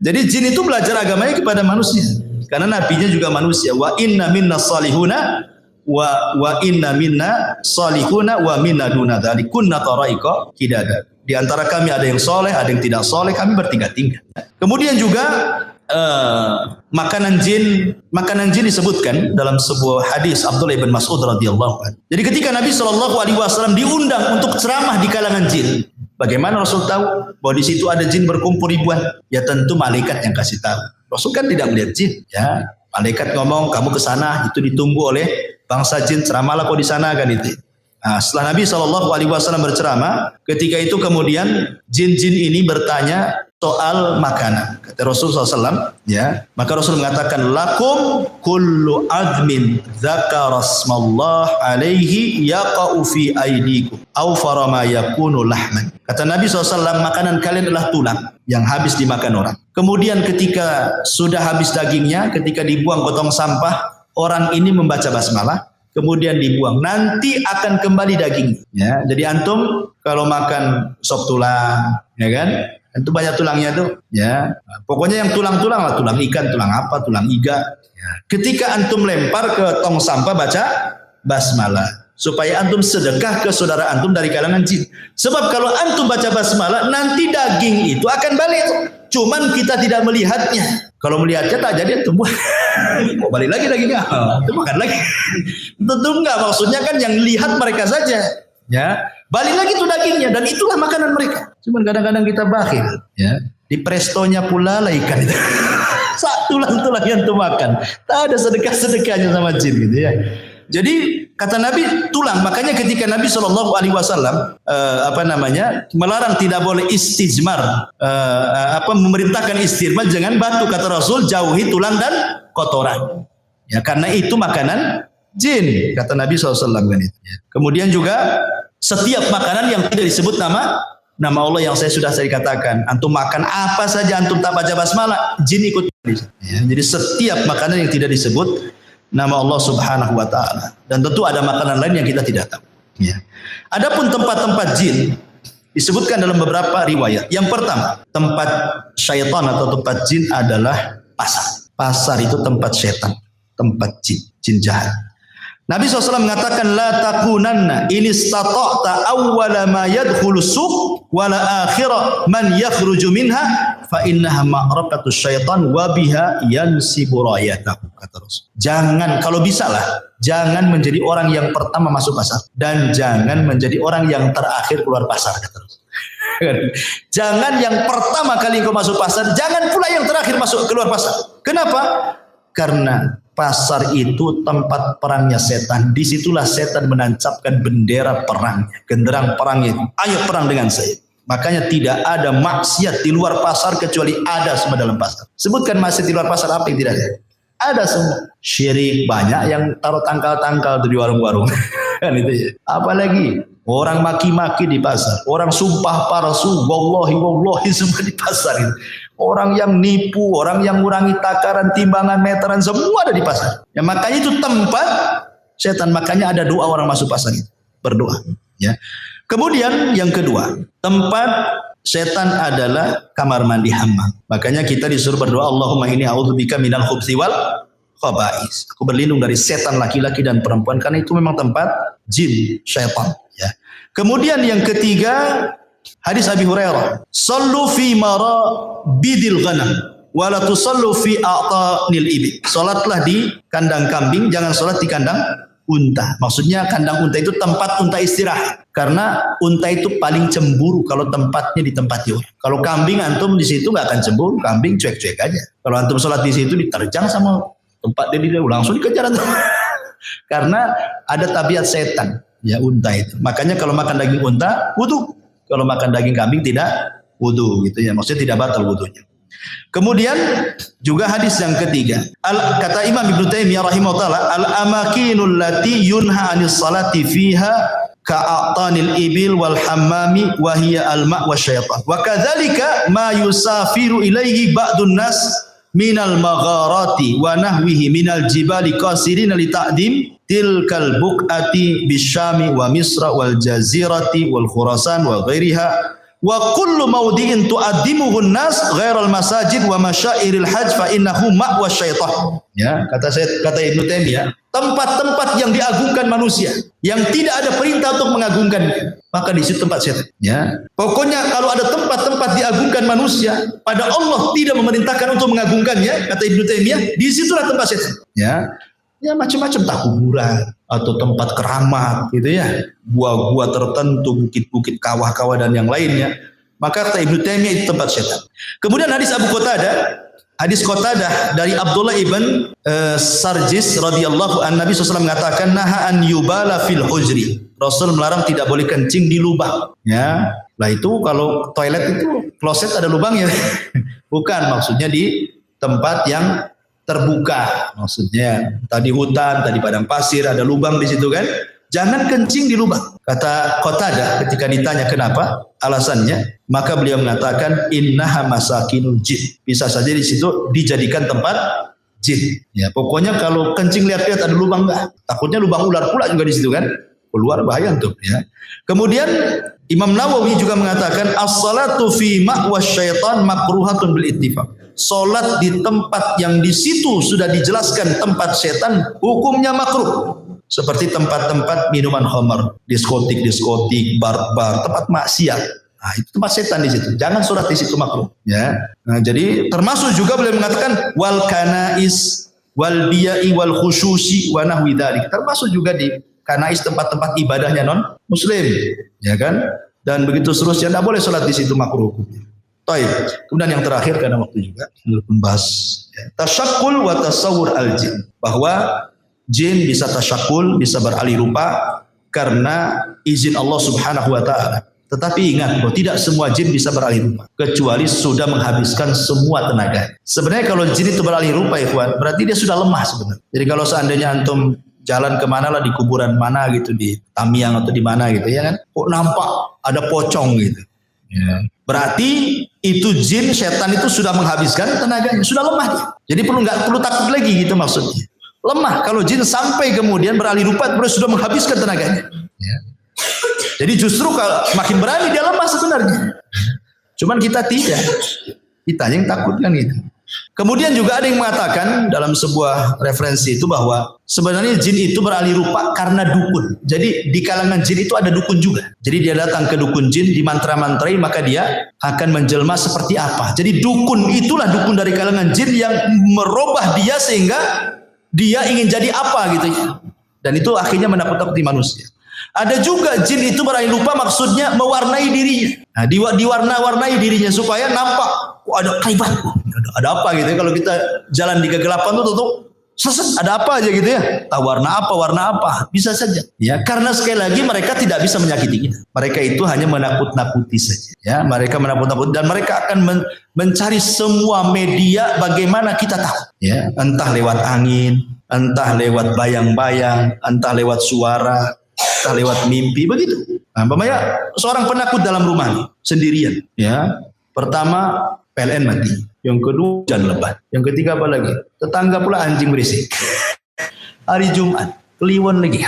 S1: Jadi jin itu belajar agamanya kepada manusia. Karena nabinya juga manusia. Wa inna minna salihuna wa inna minna salihuna wa minna duna dzalik kunna taraika qidada. Di antara kami ada yang soleh, ada yang tidak soleh, kami bertingkat-tingkat. Kemudian juga makanan jin disebutkan dalam sebuah hadis Abdullah bin Mas'ud radhiyallahu anhu. Jadi ketika Nabi SAW diundang untuk ceramah di kalangan jin, bagaimana Rasul tahu bahwa di situ ada jin berkumpul ribuan? Ya tentu malaikat yang kasih tahu. Rasul kan tidak melihat jin, ya. Malaikat ngomong, kamu ke sana, itu ditunggu oleh bangsa jin, ceramahlah kau di sana kan itu. Nah, setelah Nabi SAW berceramah, ketika itu kemudian jin-jin ini bertanya soal makanan. Kata Rasul SAW, ya, maka Rasul mengatakan, lakum kullu admin dzakara smallah alaihi yaqa'u fi aidikum au farama yakunu lahman. Kata Nabi SAW, makanan kalian adalah tulang yang habis dimakan orang. Kemudian ketika sudah habis dagingnya, ketika dibuang ke tong sampah, orang ini membaca basmalah, kemudian dibuang. Nanti akan kembali daging. Ya, jadi antum kalau makan sop tulang, ya kan? Itu banyak tulangnya tuh, ya. Pokoknya yang tulang-tulang lah, tulang ikan, tulang apa, tulang iga. Ya. Ketika antum lempar ke tong sampah baca basmalah, supaya antum sedekah ke saudara antum dari kalangan jin. Sebab kalau antum baca basmalah, nanti daging itu akan balik. Cuman kita tidak melihatnya. Kalau melihatnya tak jadi antum buat. Mau balik lagi dagingnya, itu makan lagi. Tentu enggak, maksudnya kan yang lihat mereka saja. Ya, balik lagi tuh dagingnya dan itulah makanan mereka. Cuman kadang-kadang kita bakhil, ya. Di prestonya pula lah ikan itu. Tulang-tulang yang tuh makan. Tak ada sedekah-sedekahnya sama jin gitu ya. Jadi kata Nabi tulang, makanya ketika Nabi SAW melarang tidak boleh istijmar, memerintahkan istijmar jangan batu, kata Rasul jauhi tulang dan kotoran. Ya, karena itu makanan jin, kata Nabi SAW kan itu. Kemudian juga setiap makanan yang tidak disebut nama Allah yang saya katakan, antum makan apa saja antum tak baca basmalah, jin ikut. Ya, jadi setiap makanan yang tidak disebut nama Allah Subhanahu wa taala, dan tentu ada makanan lain yang kita tidak tahu. Ya. Adapun tempat-tempat jin disebutkan dalam beberapa riwayat. Yang pertama, tempat syaitan atau tempat jin adalah pasar. Pasar itu tempat syaitan, tempat jin jahat. Nabi SAW mengatakan la takunanna in istata'ta awwala ma yadkhulu suq wala akhira man yakhruju minha fa innaha ma'raqatu syaitan wa biha yansibu rayatahu, kata Rasul. Jangan, kalau bisa lah, jangan menjadi orang yang pertama masuk pasar dan jangan menjadi orang yang terakhir keluar pasar, kata Rasul. Jangan yang pertama kali engkau masuk pasar, jangan pula yang terakhir masuk keluar pasar. Kenapa? Karena pasar itu tempat perangnya setan. Disitulah setan menancapkan bendera perangnya, genderang perangnya. Ayo perang dengan saya. Makanya tidak ada maksiat di luar pasar kecuali ada semua dalam pasar. Sebutkan maksiat di luar pasar apa yang tidak ada? Ada semua. Syirik banyak yang taruh tangkal-tangkal di warung-warung. Kan itu ya. Apalagi orang maki-maki di pasar, orang sumpah palsu, wallahi semua di pasar itu. Orang yang nipu, orang yang ngurangi takaran, timbangan, meteran, semua ada di pasar. Ya, makanya itu tempat setan. Makanya ada doa orang masuk pasar itu, berdoa. Ya. Kemudian yang kedua, tempat setan adalah kamar mandi hammam. Makanya kita disuruh berdoa, Allahumma inni a'udzubika minal khubthi wal khaba'is. Aku berlindung dari setan laki-laki dan perempuan karena itu memang tempat jin, syaitan. Ya. Kemudian yang ketiga, hadis Abi Hurairah, "Shallu fi marabidil ghanam wa la tusallu fi a'tanil ibil." Salatlah di kandang kambing, jangan salat di kandang unta. Maksudnya kandang unta itu tempat unta istirahat. Karena unta itu paling cemburu kalau tempatnya di tempat orang. Kalau kambing antum di situ nggak akan cemburu, kambing cuek-cuek aja. Kalau antum sholat di situ diterjang sama tempat dia langsung dikejar antum. Karena ada tabiat setan ya unta itu. Makanya kalau makan daging unta wudu. Kalau makan daging kambing tidak wudu gitu ya. Maksudnya tidak batal wudunya. Kemudian juga hadis yang ketiga, kata Imam Ibnu Taimiyah rahimahullah, al-amakinul lati yunha 'anis salati fiha ka'atanil ibil wal hammami wa hiya al-ma' wasyaitan. Wa kadzalika ma yusafiru ilaihi ba'dun nas minal magharati wa nahwihi minal jibali qasirin li ta'dim tilkal buqati bisyami wa misra wal jazirati wal khurasan wa ghairiha. Wa kullu mawdi'in tu'addimuhu an-nas ghairal masajid wa masyairil hajj fa innahu ma'wa syaitan. Ya, kata Ibnu Taimiyah, tempat-tempat yang diagungkan manusia, yang tidak ada perintah untuk mengagungkannya, maka di situ tempat setan. Ya. Pokoknya kalau ada tempat-tempat diagungkan manusia, pada Allah tidak memerintahkan untuk mengagungkannya, kata Ibnu Taimiyah, di situlah tempat setan. Ya. Ya macam-macam, tak kuburan atau tempat keramat gitu ya, gua-gua tertentu, bukit-bukit, kawah-kawah dan yang lainnya, maka kata Ibnu Taimiyah itu tempat setan. Kemudian hadis Abu Qatadah, hadis Qatadah dari Abdullah ibn Sarjis radhiyallahu an, Nabi SAW mengatakan naha an yubala fil hujri. Rasul melarang tidak boleh kencing di lubang. Ya, lah itu kalau toilet itu kloset ada lubangnya. Bukan, maksudnya di tempat yang terbuka, maksudnya tadi hutan, tadi padang pasir, ada lubang di situ kan, jangan kencing di lubang. Kata Qatadah ketika ditanya kenapa, alasannya, maka beliau mengatakan innaha masakinul jin, bisa saja di situ dijadikan tempat jin. Ya, pokoknya kalau kencing lihat-lihat ada lubang enggak, takutnya lubang ular pula juga di situ kan, keluar bahaya tuh ya. Kemudian Imam Nawawi juga mengatakan as-salatu fi ma'was syaitan makruhatun bil ittifaq. Salat di tempat yang di situ sudah dijelaskan tempat setan hukumnya makruh. Seperti tempat-tempat minuman khamar, diskotik, bar-bar, tempat maksiat. Nah, itu tempat setan di situ. Jangan salat di situ makruh, ya. Nah, jadi termasuk juga boleh mengatakan wal kanais wal biya'i wal khususi wa nahwi dzalik. Termasuk juga di kanais tempat-tempat ibadahnya non muslim, ya kan? Dan begitu seterusnya, tidak boleh salat di situ makruh hukumnya. Baik. Kemudian yang terakhir karena waktu juga membahas ya, tasyakul wa tasawur al-jin, bahwa jin bisa tasyakul, bisa beralih rupa karena izin Allah Subhanahu wa taala. Tetapi ingat bahwa tidak semua jin bisa beralih rupa kecuali sudah menghabiskan semua tenaga. Sebenarnya kalau jin itu beralih rupa ikhwan, berarti dia sudah lemah sebenarnya. Jadi kalau seandainya antum jalan kemana lah, di kuburan mana gitu, di Tamiang atau di mana gitu ya kan, kok nampak ada pocong gitu. Ya. Berarti itu jin setan itu sudah menghabiskan tenaganya, sudah lemah dia. Jadi nggak perlu takut lagi gitu maksudnya. Lemah kalau jin sampai kemudian beralih rupa terus sudah menghabiskan tenaganya. Ya. Jadi justru kalau makin berani dia lemah sebenarnya. Cuman kita tidak, kita yang takut kan gitu. Kemudian juga ada yang mengatakan dalam sebuah referensi itu bahwa sebenarnya jin itu beralih rupa karena dukun. Jadi di kalangan jin itu ada dukun juga. Jadi dia datang ke dukun jin, dimantra-mantrai, maka dia akan menjelma seperti apa. Jadi dukun itulah dukun dari kalangan jin yang merubah dia sehingga dia ingin jadi apa gitu ya. Dan itu akhirnya menakut-nakuti manusia. Ada juga jin itu berani lupa maksudnya mewarnai dirinya. Nah, diwarna-warnai dirinya supaya nampak, ada kaibat, ada apa gitu ya. Kalau kita jalan di kegelapan tuh seset, ada apa aja gitu ya. Tahu warna apa, bisa saja. Ya, karena sekali lagi mereka tidak bisa menyakiti kita. Mereka itu hanya menakut-nakuti saja. Ya, mereka menakut-nakuti dan mereka akan mencari semua media bagaimana kita tahu. Ya, entah lewat angin, entah lewat bayang-bayang, entah lewat suara, entah lewat mimpi, begitu. Nah, umpamanya seorang penakut dalam rumah nih, sendirian. Ya, pertama PLN mati. Yang kedua hujan lebat. Yang ketiga apa lagi? Tetangga pula anjing berisik. Hari Jumat kliwon lagi.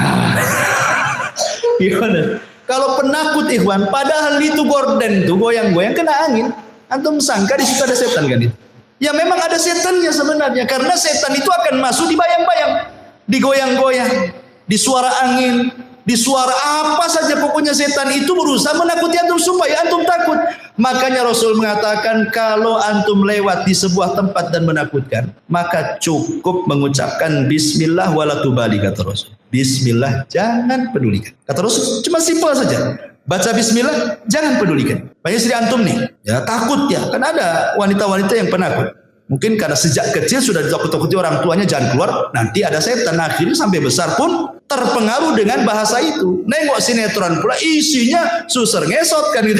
S1: Gimana? Kalau penakut ikhwan, padahal itu gorden tuh goyang-goyang kena angin. Antum sangka di situ ada setan kan itu? Ya memang ada setannya sebenarnya, karena setan itu akan masuk di bayang-bayang, digoyang-goyang, di suara angin, di suara apa saja, pokoknya setan itu berusaha menakuti antum supaya antum takut. Makanya Rasul mengatakan kalau antum lewat di sebuah tempat dan menakutkan, maka cukup mengucapkan bismillah wala tubali, kata Rasul. Bismillah, jangan pedulikan. Kata Rasul cuma simpel saja. Baca bismillah, jangan pedulikan. Banyak istri antum nih, ya takut ya. Kan ada wanita-wanita yang penakut. Mungkin karena sejak kecil sudah ditakut-takuti orang tuanya jangan keluar, nanti ada setan. Akhirnya sampai besar pun terpengaruh dengan bahasa itu. Nengok sinetron pula isinya susur ngesot kan gitu.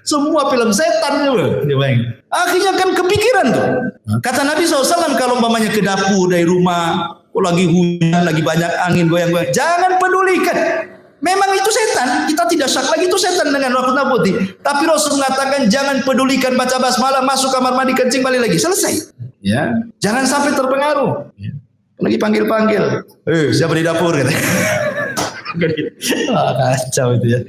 S1: Semua film setan juga. Akhirnya kan kepikiran tuh. Kata Nabi SAW, kalau umpamanya ke dapur dari rumah, lagi hujan, lagi banyak angin goyang-goyang, jangan pedulikan. Memang itu setan, kita tidak syak lagi itu setan dengan nakut-nakuti. Tapi Rasul mengatakan jangan pedulikan, baca basmalah, masuk kamar mandi, kencing, balik lagi, selesai. Ya, jangan sampai terpengaruh. Ya. Lagi panggil-panggil, siapa di dapur? Kacau itu ya.